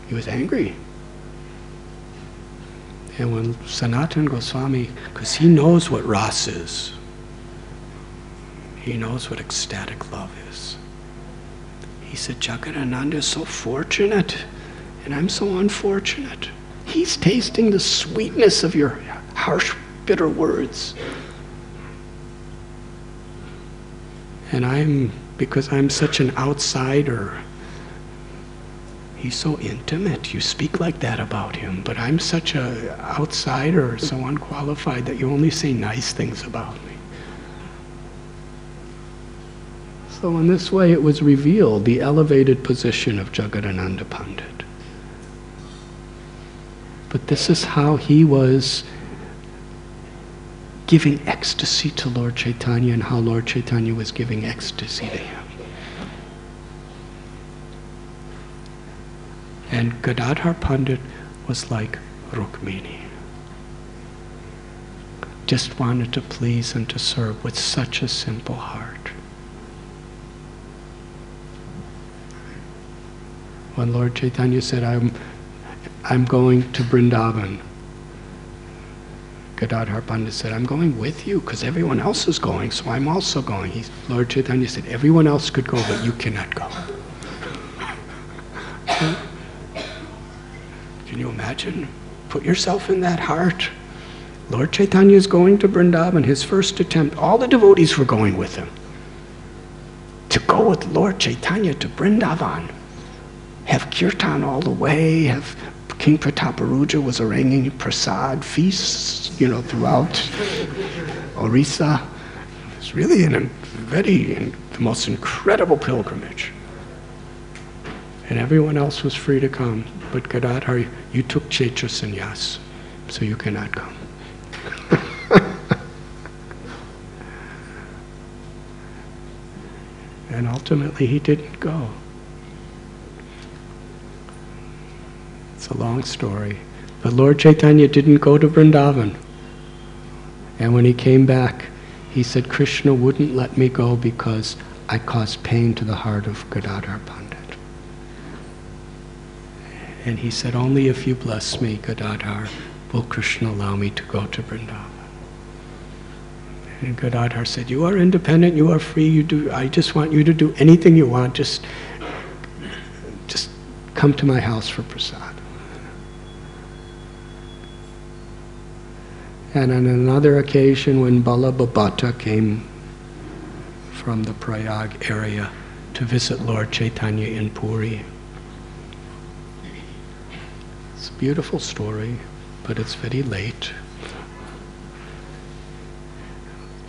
He was angry. And when Sanatana Goswami, because he knows what rasa is, he knows what ecstatic love is. He said, Jagadananda is so fortunate, and I'm so unfortunate. He's tasting the sweetness of your harsh, bitter words. And because I'm such an outsider, he's so intimate. You speak like that about him, but I'm such an outsider, so unqualified that you only say nice things about me. So in this way it was revealed, the elevated position of Jagadananda Pandit. But this is how he was giving ecstasy to Lord Chaitanya and how Lord Chaitanya was giving ecstasy to him. And Gadadhar Pandit was like Rukmini. Just wanted to please and to serve with such a simple heart. When Lord Chaitanya said, I'm going to Vrindavan, Gadadhar Pandit said, I'm going with you because everyone else is going, so I'm also going. Lord Chaitanya said, everyone else could go, but you cannot go. Can you imagine? Put yourself in that heart. Lord Chaitanya is going to Vrindavan, his first attempt. All the devotees were going with him. To go with Lord Chaitanya to Vrindavan, have kirtan all the way, have King Prataparuja was arranging prasad feasts, throughout Orissa. It was really the most incredible pilgrimage. And everyone else was free to come. But Gadadhar, you took Chaitra Sannyas, so you cannot come. And ultimately he didn't go. It's a long story. But Lord Chaitanya didn't go to Vrindavan. And when he came back, he said, Krishna wouldn't let me go because I caused pain to the heart of Gadadhar Pandit. And he said, only if you bless me, Gadadhar, will Krishna allow me to go to Vrindavan. And Gadadhar said, you are independent, you are free, I just want you to do anything you want, just come to my house for prasad. And on another occasion when Balabhabhata came from the Prayag area to visit Lord Chaitanya in Puri. It's a beautiful story, but it's very late.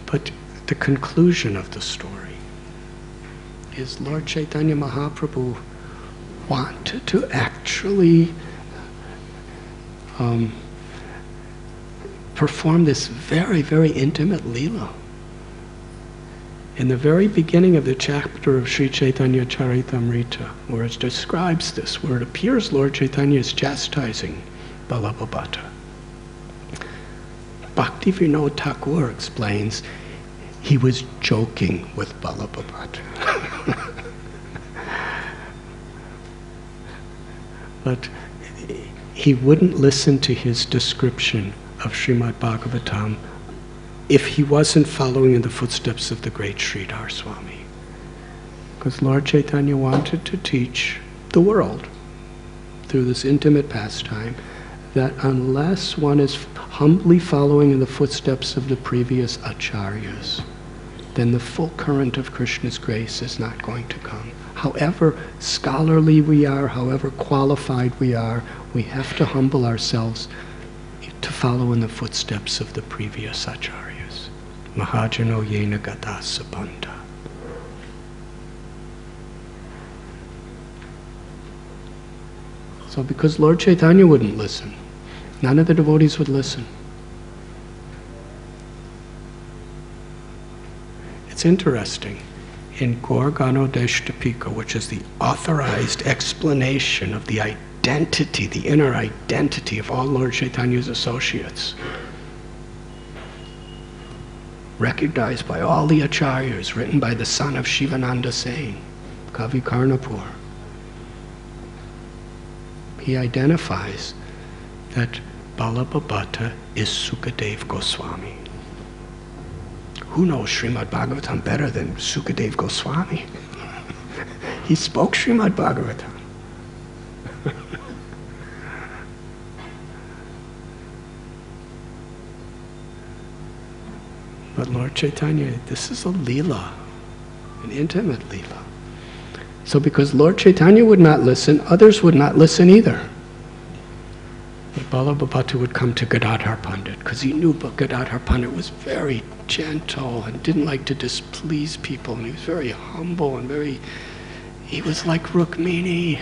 But the conclusion of the story is Lord Chaitanya Mahaprabhu wanted to actually perform this very, very intimate Leela. In the very beginning of the chapter of Sri Chaitanya Charitamrita, where it describes this, where it appears Lord Chaitanya is chastising Balabhabhata, Bhakti Vinod Thakur explains he was joking with Balabhabhata. But he wouldn't listen to his description of Srimad Bhagavatam if he wasn't following in the footsteps of the great Sridhar Swami. Because Lord Chaitanya wanted to teach the world through this intimate pastime that unless one is humbly following in the footsteps of the previous acharyas, then the full current of Krishna's grace is not going to come. However scholarly we are, however qualified we are, we have to humble ourselves to follow in the footsteps of the previous acharyas. Mahajano yena gata sapanta. So because Lord Chaitanya wouldn't listen, none of the devotees would listen. It's interesting. In Gorgano Deshtapika, which is the authorized explanation of the identity, the inner identity of all Lord Chaitanya's associates, recognized by all the acharyas, written by the son of Shivananda Sain, Kavi Karnapur. He identifies that Balabhabata is Sukadev Goswami. Who knows Srimad Bhagavatam better than Sukadev Goswami? He spoke Srimad Bhagavatam. But Lord Chaitanya, this is a Leela, an intimate Leela. So because Lord Chaitanya would not listen, others would not listen either. But Balabhabata would come to Gadadhar Pandit, because he knew Gadadhar Pandit was very gentle and didn't like to displease people, and he was very humble and he was like Rukmini.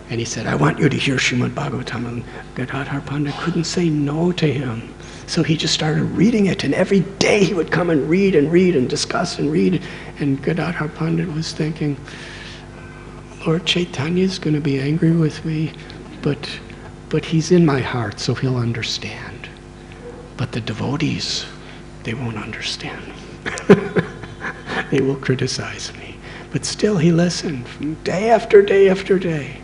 And he said, I want you to hear Srimad Bhagavatam, and Gadadhar Pandit couldn't say no to him. So he just started reading it, and every day he would come and read and discuss and read. And Gadadhar Pandit was thinking, Lord Chaitanya is going to be angry with me, but he's in my heart, so he'll understand. But the devotees, they won't understand. They will criticize me. But still he listened from day after day after day.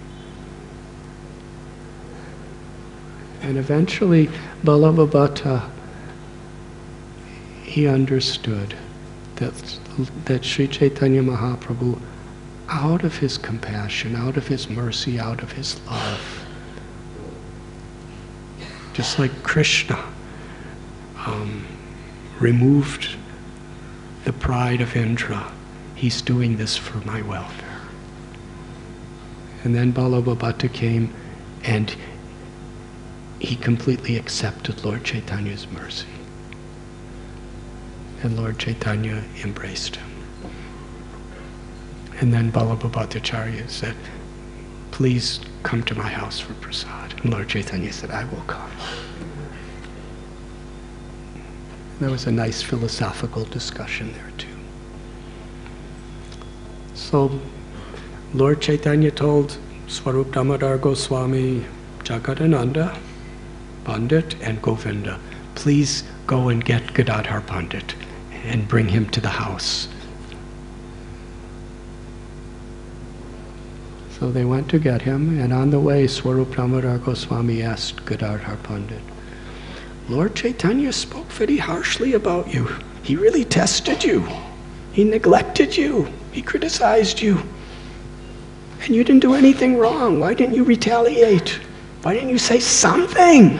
And eventually, Balabhabata, he understood that Sri Chaitanya Mahaprabhu, out of his compassion, out of his mercy, out of his love, just like Krishna removed the pride of Indra, he's doing this for my welfare. And then Balabhabata came and he completely accepted Lord Chaitanya's mercy. And Lord Chaitanya embraced him. And then Balabhabhatacharya said, please come to my house for prasad. And Lord Chaitanya said, I will come. There was a nice philosophical discussion there too. So Lord Chaitanya told Swarup Damodar Goswami, Jagadananda, Pandit, and Govinda, please go and get Gadadhar Pandit and bring him to the house. So they went to get him, and on the way, Swarup Damodar Goswami asked Gadadhar Pandit, Lord Chaitanya spoke very harshly about you. He really tested you. He neglected you. He criticized you. And you didn't do anything wrong. Why didn't you retaliate? Why didn't you say something?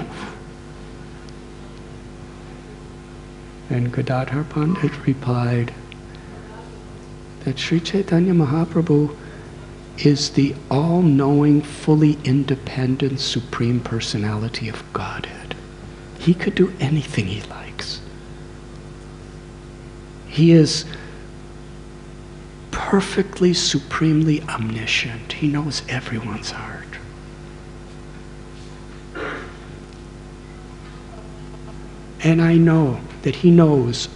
And Gadadhar Pandit replied that Sri Chaitanya Mahaprabhu is the all-knowing, fully independent, supreme personality of Godhead. He could do anything he likes. He is perfectly, supremely omniscient. He knows everyone's heart. And I know that he knows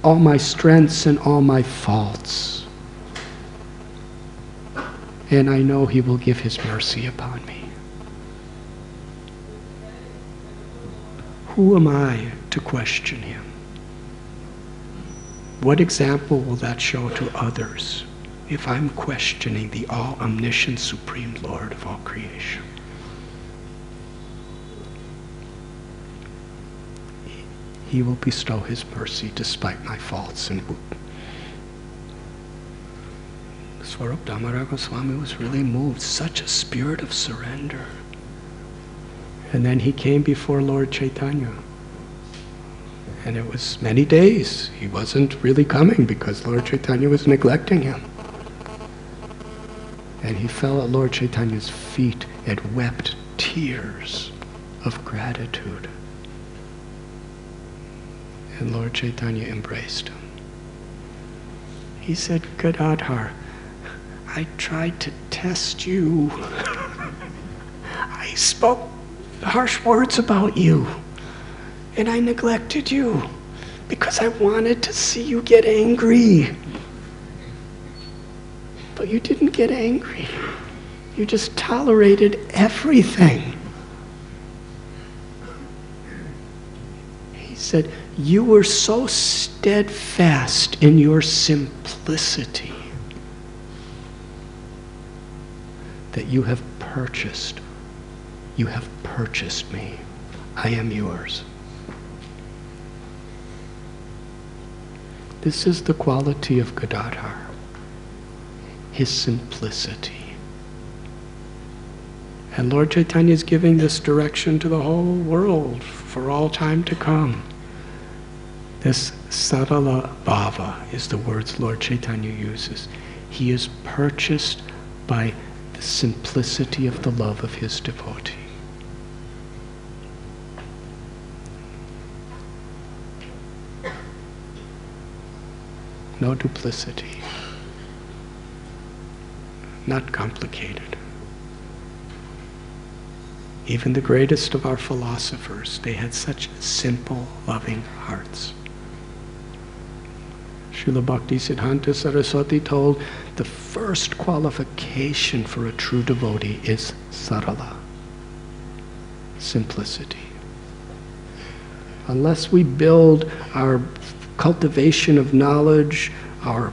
all my strengths and all my faults. And I know he will give his mercy upon me. Who am I to question him? What example will that show to others if I'm questioning the all-omniscient Supreme Lord of all creation? He will bestow his mercy despite my faults and Swarup Damodar Goswami was really moved, such a spirit of surrender. And then he came before Lord Chaitanya. And it was many days. He wasn't really coming because Lord Chaitanya was neglecting him. And he fell at Lord Chaitanya's feet and wept tears of gratitude. And Lord Chaitanya embraced him. He said, Gadadhar, I tried to test you. I spoke harsh words about you. And I neglected you because I wanted to see you get angry. But you didn't get angry. You just tolerated everything. He said, you were so steadfast in your simplicity that you have purchased me. I am yours. This is the quality of Gadadhar, his simplicity. And Lord Chaitanya is giving this direction to the whole world for all time to come. This sarala bhava is the words Lord Chaitanya uses. He is purchased by the simplicity of the love of his devotee. No duplicity. Not complicated. Even the greatest of our philosophers, they had such simple, loving hearts. Srila Bhaktisiddhanta Saraswati told the first qualification for a true devotee is sarala, simplicity. Unless we build our cultivation of knowledge, our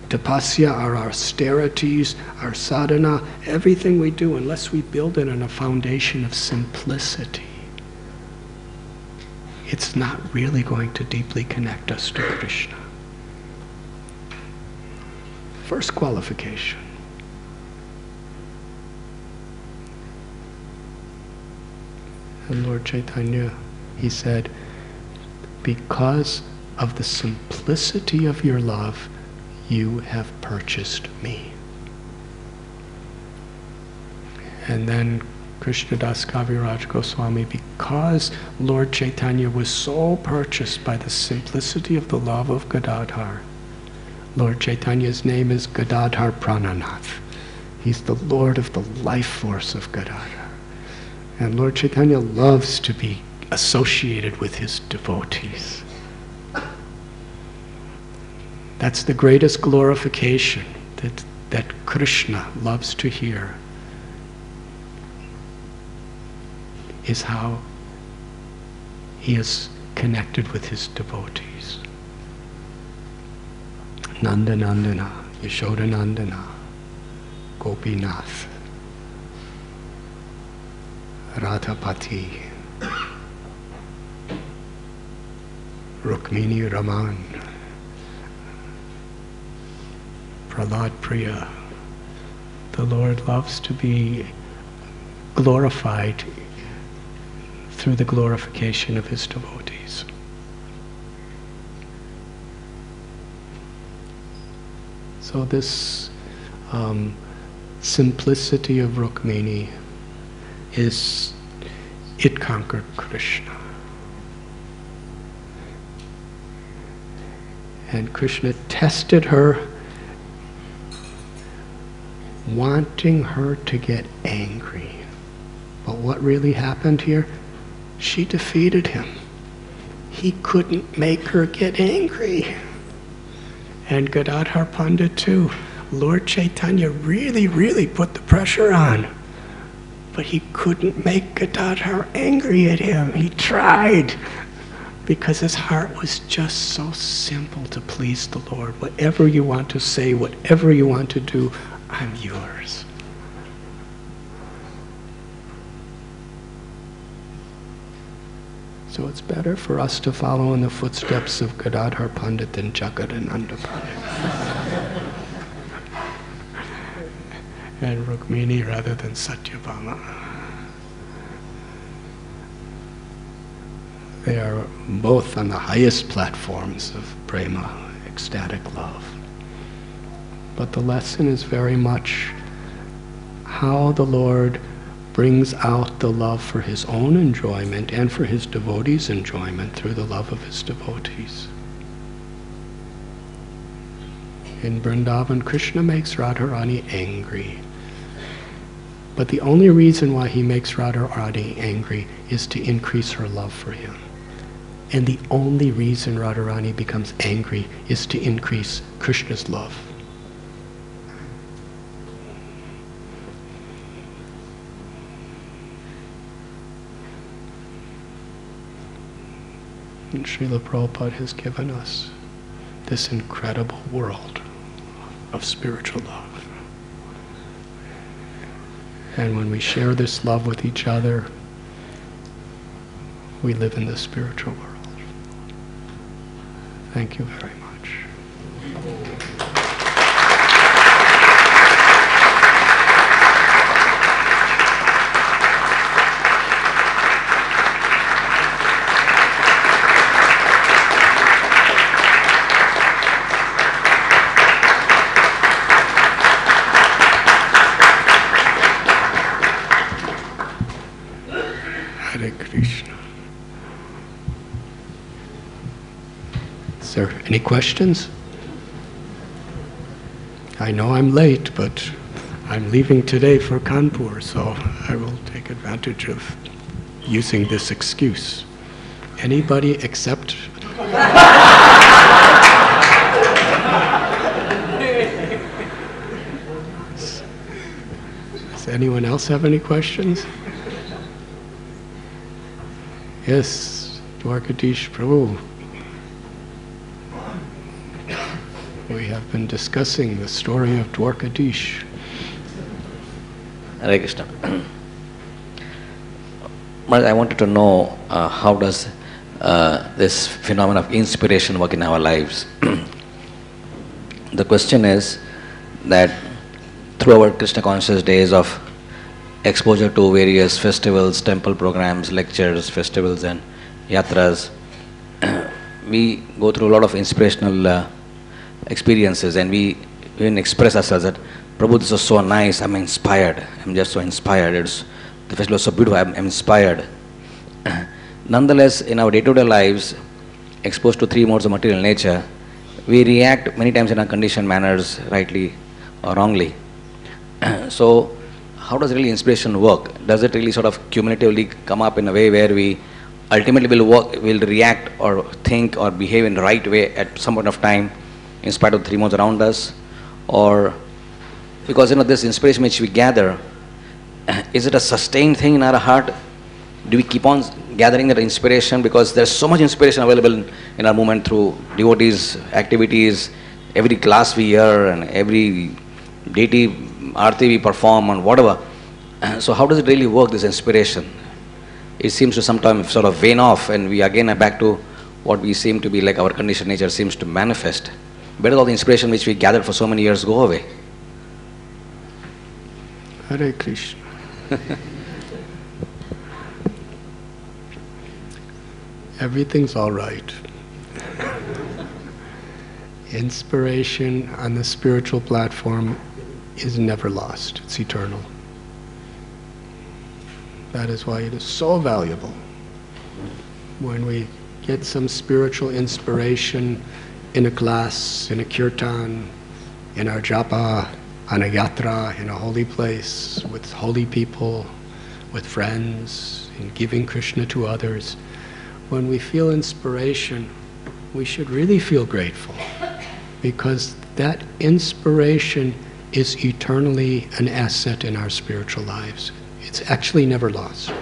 tapasya, our austerities, our sadhana, everything we do, unless we build it on a foundation of simplicity, it's not really going to deeply connect us to Krishna. First qualification. And Lord Chaitanya, he said, because of the simplicity of your love, you have purchased me. And then Krishnadas Kaviraj Goswami, because Lord Chaitanya was so purchased by the simplicity of the love of Gadadhar, Lord Chaitanya's name is Gadadhar Prananath. He's the Lord of the life force of Gadadhar. And Lord Chaitanya loves to be associated with his devotees. That's the greatest glorification that Krishna loves to hear, is how he is connected with his devotees. Nanda Nandana, Yashoda Nandana, Gopinath, Radhapati, Rukmini Raman, Prahlad Priya. The Lord loves to be glorified through the glorification of his devotees. So this simplicity of Rukmini it conquered Krishna. And Krishna tested her, wanting her to get angry. But what really happened here? She defeated him. He couldn't make her get angry. And Gadadhar Pandit too. Lord Chaitanya really, really put the pressure on. But he couldn't make Gadadhar angry at him. He tried. Because his heart was just so simple to please the Lord. Whatever you want to say, whatever you want to do, I'm yours. So it's better for us to follow in the footsteps of Gadadhar Pandit than Jagadananda Pandit. And Rukmini rather than Satyabhama. They are both on the highest platforms of prema, ecstatic love. But the lesson is very much how the Lord brings out the love for his own enjoyment and for his devotees' enjoyment through the love of his devotees. In Vrindavan, Krishna makes Radharani angry. But the only reason why he makes Radharani angry is to increase her love for him. And the only reason Radharani becomes angry is to increase Krishna's love. And Srila Prabhupada has given us this incredible world of spiritual love. And when we share this love with each other, we live in the spiritual world. Thank you very much. Krishna. Is there any questions? I know I'm late, but I'm leaving today for Kanpur, so I will take advantage of using this excuse. Anybody except... Does anyone else have any questions? Yes, Dwarkadish Prabhu. We have been discussing the story of Dwarkadish. Hare Krishna. But I wanted to know how does this phenomenon of inspiration work in our lives? The question is that through our Krishna conscious days of exposure to various festivals, temple programs, lectures, festivals and yatras, we go through a lot of inspirational experiences, and we even express ourselves that, Prabhu, this is so nice, I'm inspired, I'm just so inspired, the festival is so beautiful, I'm inspired. Nonetheless, in our day-to-day lives, exposed to three modes of material nature, we react many times in unconditioned manners, rightly or wrongly. So, how does really inspiration work? Does it really sort of cumulatively come up in a way where we ultimately will react or think or behave in the right way at some point of time in spite of the three modes around us? Or, because this inspiration which we gather, is it a sustained thing in our heart? Do we keep on gathering that inspiration because there's so much inspiration available in our movement through devotees, activities, every class we hear and every deity arti we perform and whatever. So how does it really work, this inspiration? It seems to sometimes sort of wane off, and we again are back to what we seem to be like our conditioned nature seems to manifest. Where does all the inspiration which we gathered for so many years go away? Hare Krishna. Everything's all right. Inspiration on the spiritual platform is never lost. It's eternal. That is why it is so valuable. When we get some spiritual inspiration in a class, in a kirtan, in our japa, on a yatra, in a holy place, with holy people, with friends, in giving Krishna to others, when we feel inspiration, we should really feel grateful, because that inspiration is eternally an asset in our spiritual lives. It's actually never lost.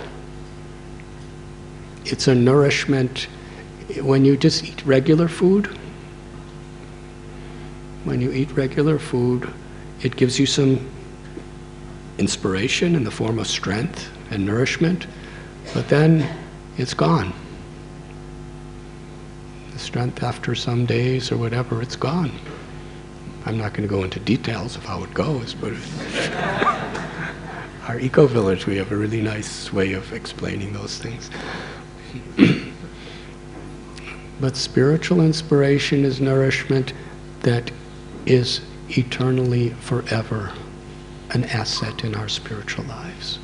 It's a nourishment. When you just eat regular food, it gives you some inspiration in the form of strength and nourishment, but then it's gone. The strength after some days or whatever, it's gone. I'm not going to go into details of how it goes, but our eco-village, we have a really nice way of explaining those things. But spiritual inspiration is nourishment that is eternally, forever, an asset in our spiritual lives.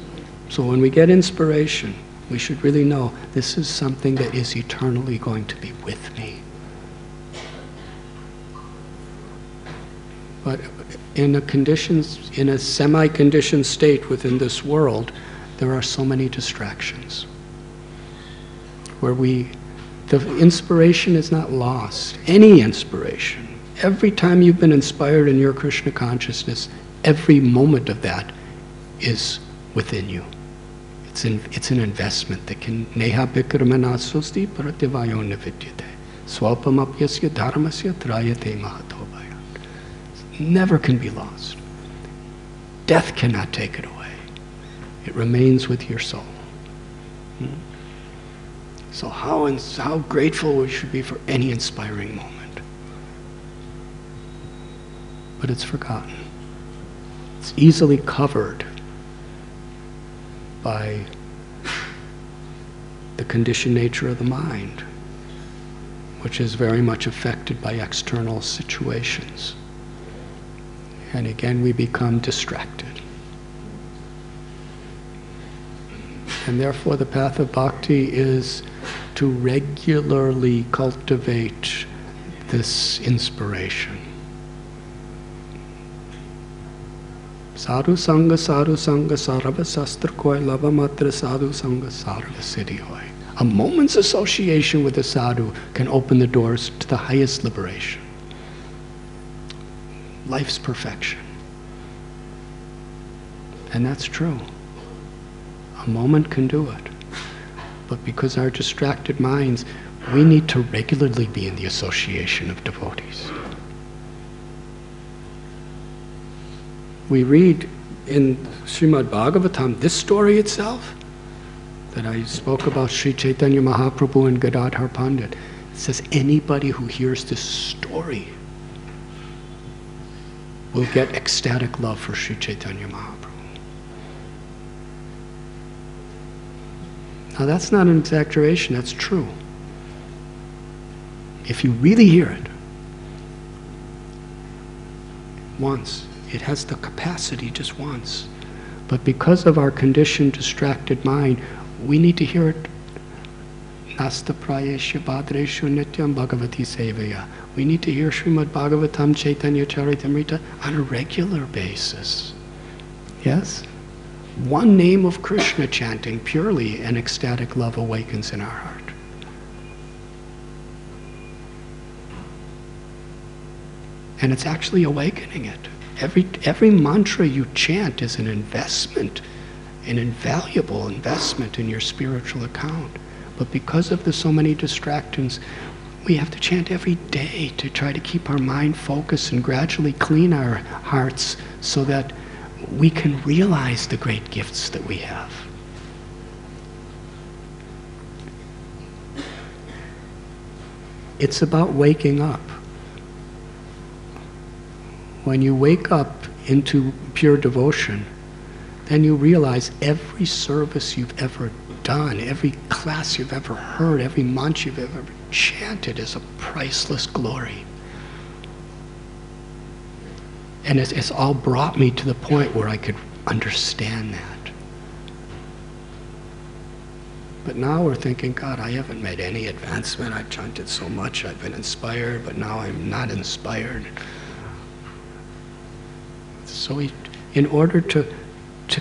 So when we get inspiration, we should really know this is something that is eternally going to be with me. But in a semi-conditioned state within this world, there are so many distractions where the inspiration is not lost. Any inspiration. Every time you've been inspired in your Krishna consciousness, every moment of that is within you. It's an investment that can neha bikramanasosti prativayo nividyate swapamapyasya dharmasya trayate mahatobhaya. Never can be lost. Death cannot take it away. It remains with your soul. So how grateful we should be for any inspiring moment. But it's forgotten. It's easily covered by the conditioned nature of the mind, which is very much affected by external situations. And again, we become distracted. And therefore, the path of bhakti is to regularly cultivate this inspiration. Sadhu Sangha Sarva Sastra Koi Lava Matra Sadhu Sangha Sarva Siddhi Hoy. A moment's association with a sadhu can open the doors to the highest liberation. Life's perfection. And that's true. A moment can do it. But because our distracted minds, we need to regularly be in the association of devotees. We read in Srimad Bhagavatam, this story itself, that I spoke about Sri Chaitanya Mahaprabhu and Gadadhar Pandit. It says anybody who hears this story will get ecstatic love for Sri Chaitanya Mahaprabhu. Now that's not an exaggeration, that's true. If you really hear it once, it has the capacity just once. But because of our conditioned, distracted mind, we need to hear it. Nasta prayesha bhadreshu nityam bhagavati sevaya. We need to hear Srimad Bhagavatam Chaitanya Charitamrita on a regular basis. Yes? One name of Krishna chanting purely, an ecstatic love awakens in our heart. And it's actually awakening it. Every mantra you chant is an investment, an invaluable investment in your spiritual account. But because of the so many distractions, we have to chant every day to try to keep our mind focused and gradually clean our hearts so that we can realize the great gifts that we have. It's about waking up. When you wake up into pure devotion, then you realize every service you've ever done, every class you've ever heard, every mantra you've ever chanted is a priceless glory. And it's all brought me to the point where I could understand that. But now we're thinking, God, I haven't made any advancement. I've chanted so much, I've been inspired, but now I'm not inspired. So in order to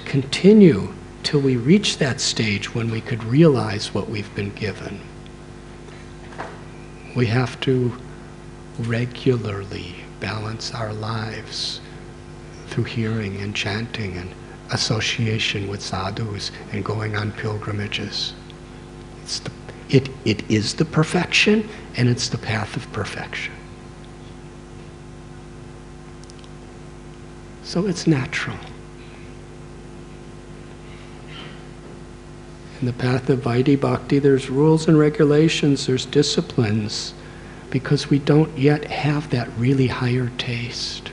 continue till we reach that stage when we could realize what we've been given, we have to regularly balance our lives through hearing and chanting and association with sadhus and going on pilgrimages. It is the perfection, and it's the path of perfection. So it's natural. In the path of Vaidhi Bhakti, there's rules and regulations, there's disciplines, because we don't yet have that really higher taste.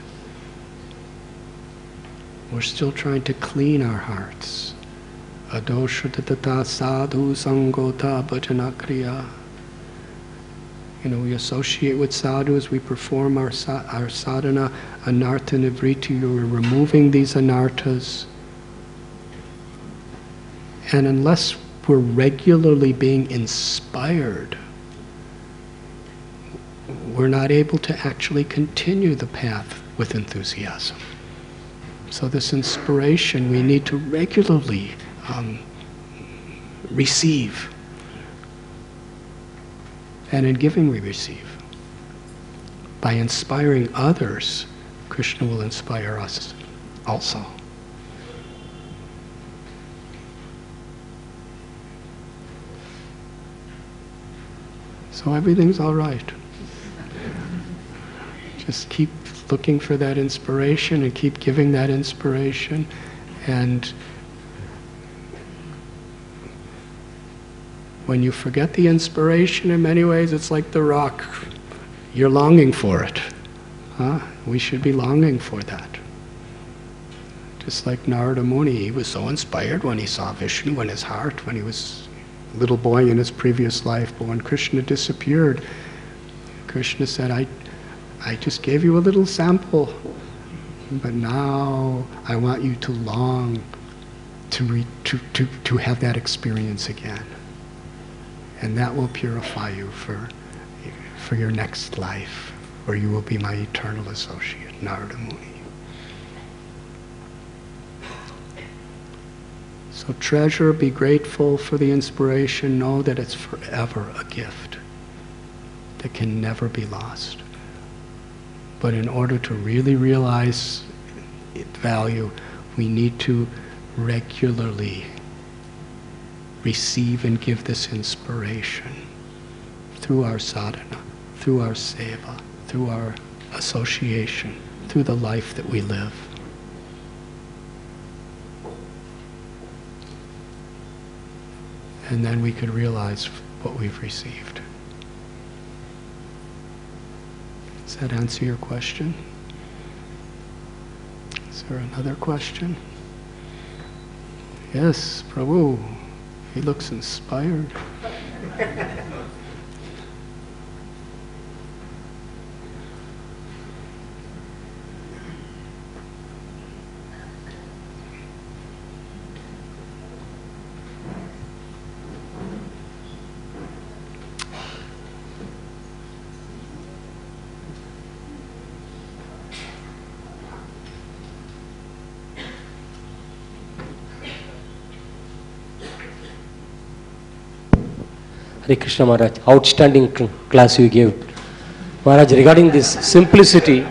We're still trying to clean our hearts. Adoshatata sadhu sangota bhajanakriya. We associate with sadhus, we perform our sadhana, anartha nivriti, we're removing these anarthas. And unless we're regularly being inspired, we're not able to actually continue the path with enthusiasm. So this inspiration we need to regularly receive. And in giving we receive. By inspiring others, Krishna will inspire us also. So everything's all right. Just keep looking for that inspiration and keep giving that inspiration. And when you forget the inspiration, in many ways, it's like the rock. You're longing for it. We should be longing for that. Just like Narada Muni, he was so inspired when he saw Vishnu in his heart, when he was a little boy in his previous life. But when Krishna disappeared, Krishna said, I just gave you a little sample, but now I want you to long to have that experience again. And that will purify you for your next life, where you will be my eternal associate, Narada Muni. So treasure, be grateful for the inspiration, know that it's forever a gift that can never be lost. But in order to really realize its value, we need to regularly receive and give this inspiration through our sadhana, through our seva, through our association, through the life that we live. And then we could realize what we've received. Does that answer your question? Is there another question? Yes, Prabhu. He looks inspired. Hare Krishna Maharaj, outstanding class you gave. Maharaj, regarding this simplicity,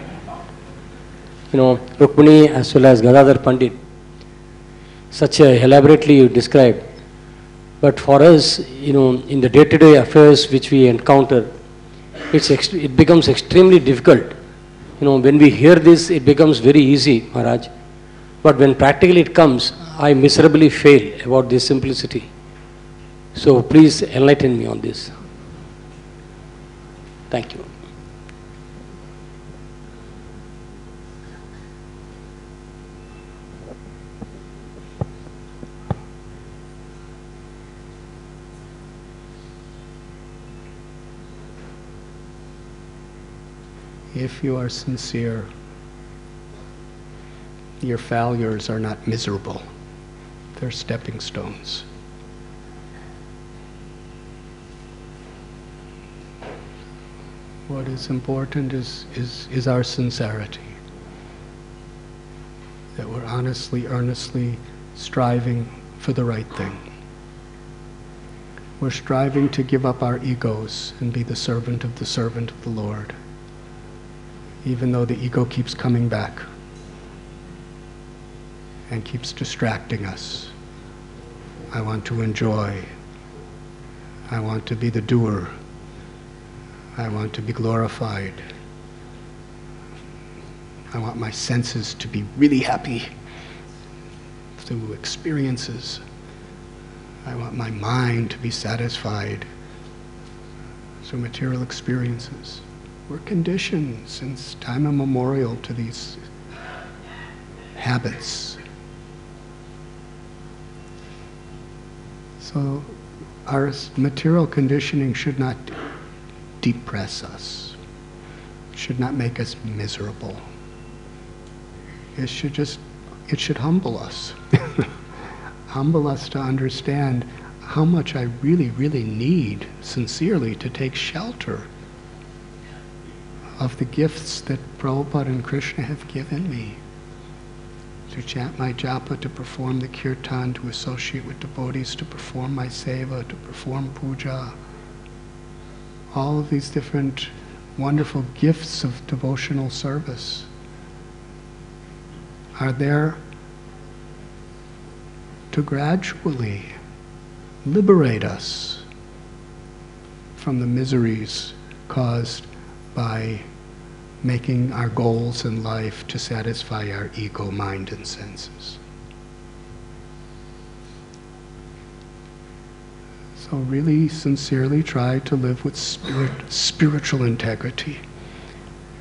Rukmini as well as Gadadhar Pandit, such elaborately you described. But for us, in the day-to-day affairs which we encounter, it becomes extremely difficult. When we hear this, it becomes very easy, Maharaj. But when practically it comes, I miserably fail about this simplicity. So please enlighten me on this. Thank you. If you are sincere, your failures are not miserable. They're stepping stones. What is important is our sincerity. That we're honestly, earnestly striving for the right thing. We're striving to give up our egos and be the servant of the Lord. Even though the ego keeps coming back and keeps distracting us. I want to enjoy. I want to be the doer. I want to be glorified. I want my senses to be really happy through experiences. I want my mind to be satisfied through material experiences. We're conditioned since time immemorial to these habits. So our material conditioning should not depress us, should not make us miserable. It should humble us. Humble us to understand how much I really, really need, sincerely, to take shelter of the gifts that Prabhupada and Krishna have given me. To chant my japa, to perform the kirtan, to associate with devotees, to perform my seva, to perform puja. All of these different wonderful gifts of devotional service are there to gradually liberate us from the miseries caused by making our goals in life to satisfy our ego, mind, and senses. So really sincerely try to live with spiritual integrity.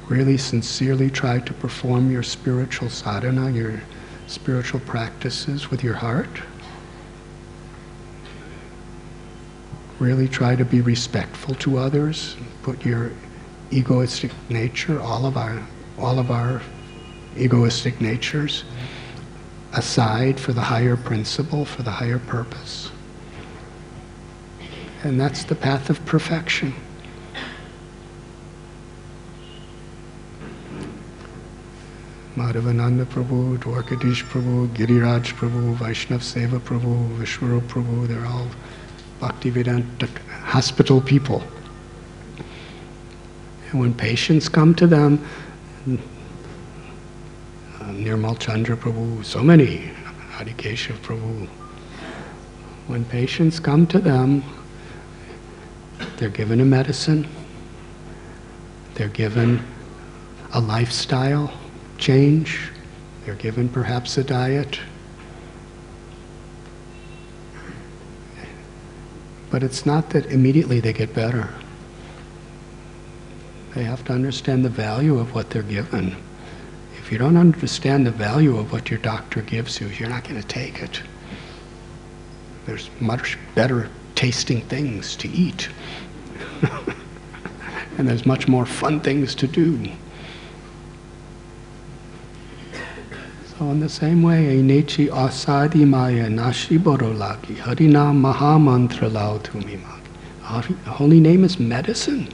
Really sincerely try to perform your spiritual sadhana, your spiritual practices with your heart. Really try to be respectful to others. Put your egoistic nature, all of our egoistic natures, aside for the higher principle, for the higher purpose. And that's the path of perfection. Madhavananda Prabhu, Dwarkadish Prabhu, Giriraj Prabhu, Vaishnava Seva Prabhu, Vishwarup Prabhu, they're all Bhaktivedanta hospital people. And when patients come to them, Nirmal Chandra Prabhu, so many, Adikeshav Prabhu, when patients come to them, they're given a medicine, they're given a lifestyle change, they're given perhaps a diet. But it's not that immediately they get better. They have to understand the value of what they're given. If you don't understand the value of what your doctor gives you, you're not going to take it. There's much better tasting things to eat. And there's much more fun things to do. So in the same way, Nechi asadi maya nashi borolagi harina maha mantra lao tumimagi. Holy name is medicine.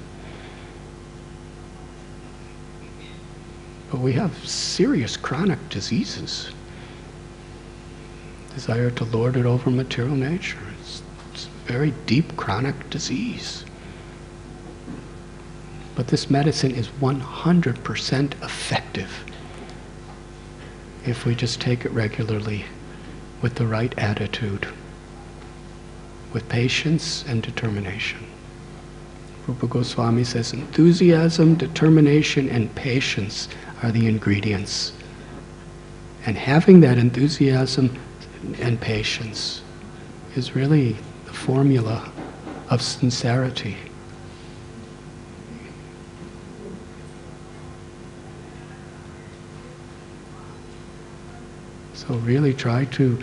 But we have serious chronic diseases. Desire to lord it over material nature. It's a very deep chronic disease. But this medicine is 100% effective if we just take it regularly with the right attitude, with patience and determination. Rupa Goswami says, enthusiasm, determination, and patience are the ingredients. And having that enthusiasm and patience is really the formula of sincerity. So really try to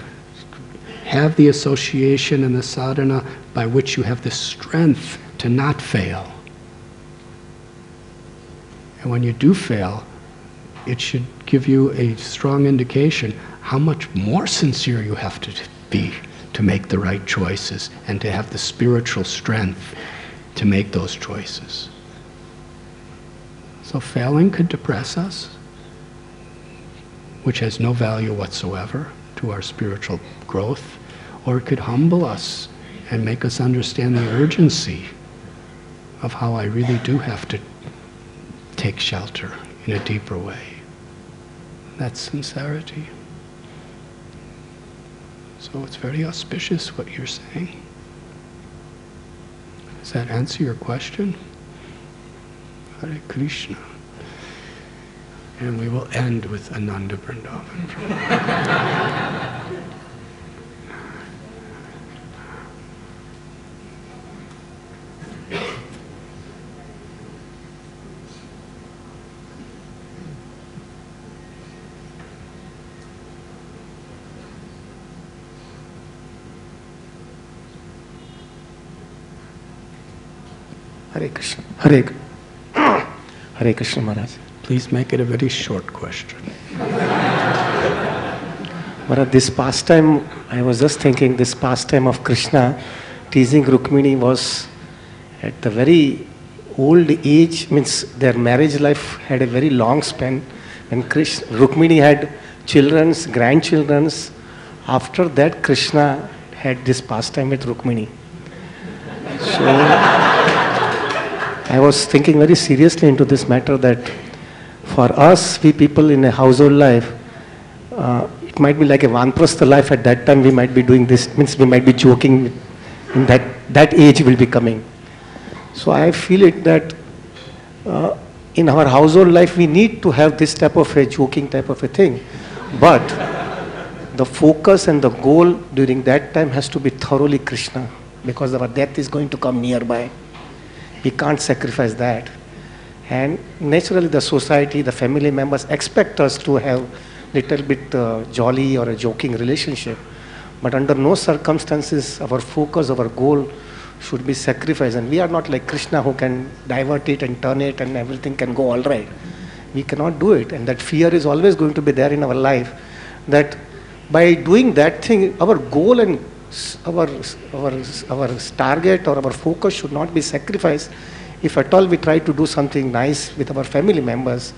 have the association and the sadhana by which you have the strength to not fail. And when you do fail, it should give you a strong indication how much more sincere you have to be to make the right choices and to have the spiritual strength to make those choices. So failing could depress us, which has no value whatsoever to our spiritual growth, or it could humble us and make us understand the urgency of how I really do have to take shelter in a deeper way. That's sincerity. So it's very auspicious what you're saying. Does that answer your question? Hare Krishna. And we will end with Ananda Vrindavan. Hare Krishna. Hare Krishna Maharaj. Please make it a very short question. Maharaj, this pastime, I was just thinking, this pastime of Krishna teasing Rukmini was at the very old age, means their marriage life had a very long span. When Rukmini had children's, grandchildren's, after that Krishna had this pastime with Rukmini. So I was thinking very seriously into this matter that for us, we people in a household life, it might be like a vanprastha life. At that time, we might be doing this, means we might be joking in that age will be coming. So I feel it that in our household life we need to have this type of a joking type of a thing, but the focus and the goal during that time has to be thoroughly Krishna, because our death is going to come nearby. We can't sacrifice that. And naturally the society, the family members expect us to have little bit jolly or a joking relationship. But under no circumstances our focus, our goal should be sacrificed. And we are not like Krishna who can divert it and turn it and everything can go all right. We cannot do it. And that fear is always going to be there in our life, that by doing that thing, our goal and our target or our focus should not be sacrificed. If at all we try to do something nice with our family members,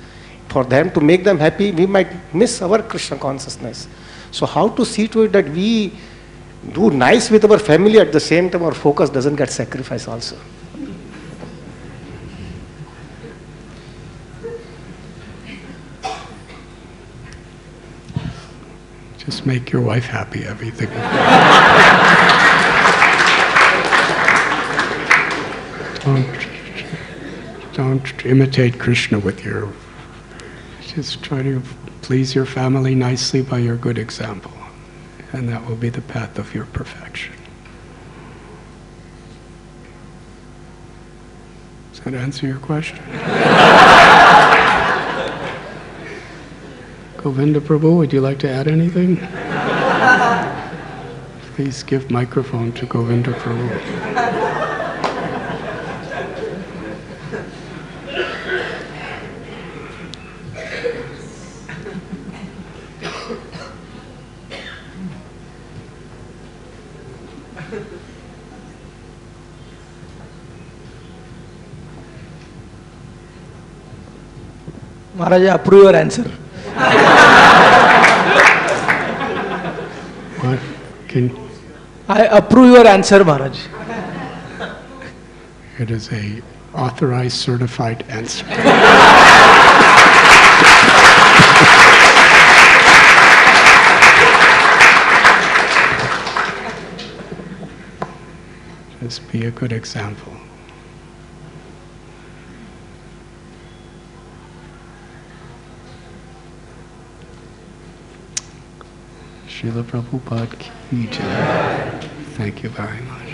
for them to make them happy, we might miss our Krishna consciousness. So how to see to it that we do nice with our family, at the same time our focus doesn't get sacrificed also. Just make your wife happy, everything. Don't imitate Krishna with your... Just try to please your family nicely by your good example. And that will be the path of your perfection. Does that answer your question? Govinda Prabhu, would you like to add anything? Please give microphone to Govinda Prabhu. Maharaj, I approve your answer. What? I approve your answer, Maharaj. It is a authorized, certified answer. Just be a good example. Srila Prabhupada ki jai. Thank you very much.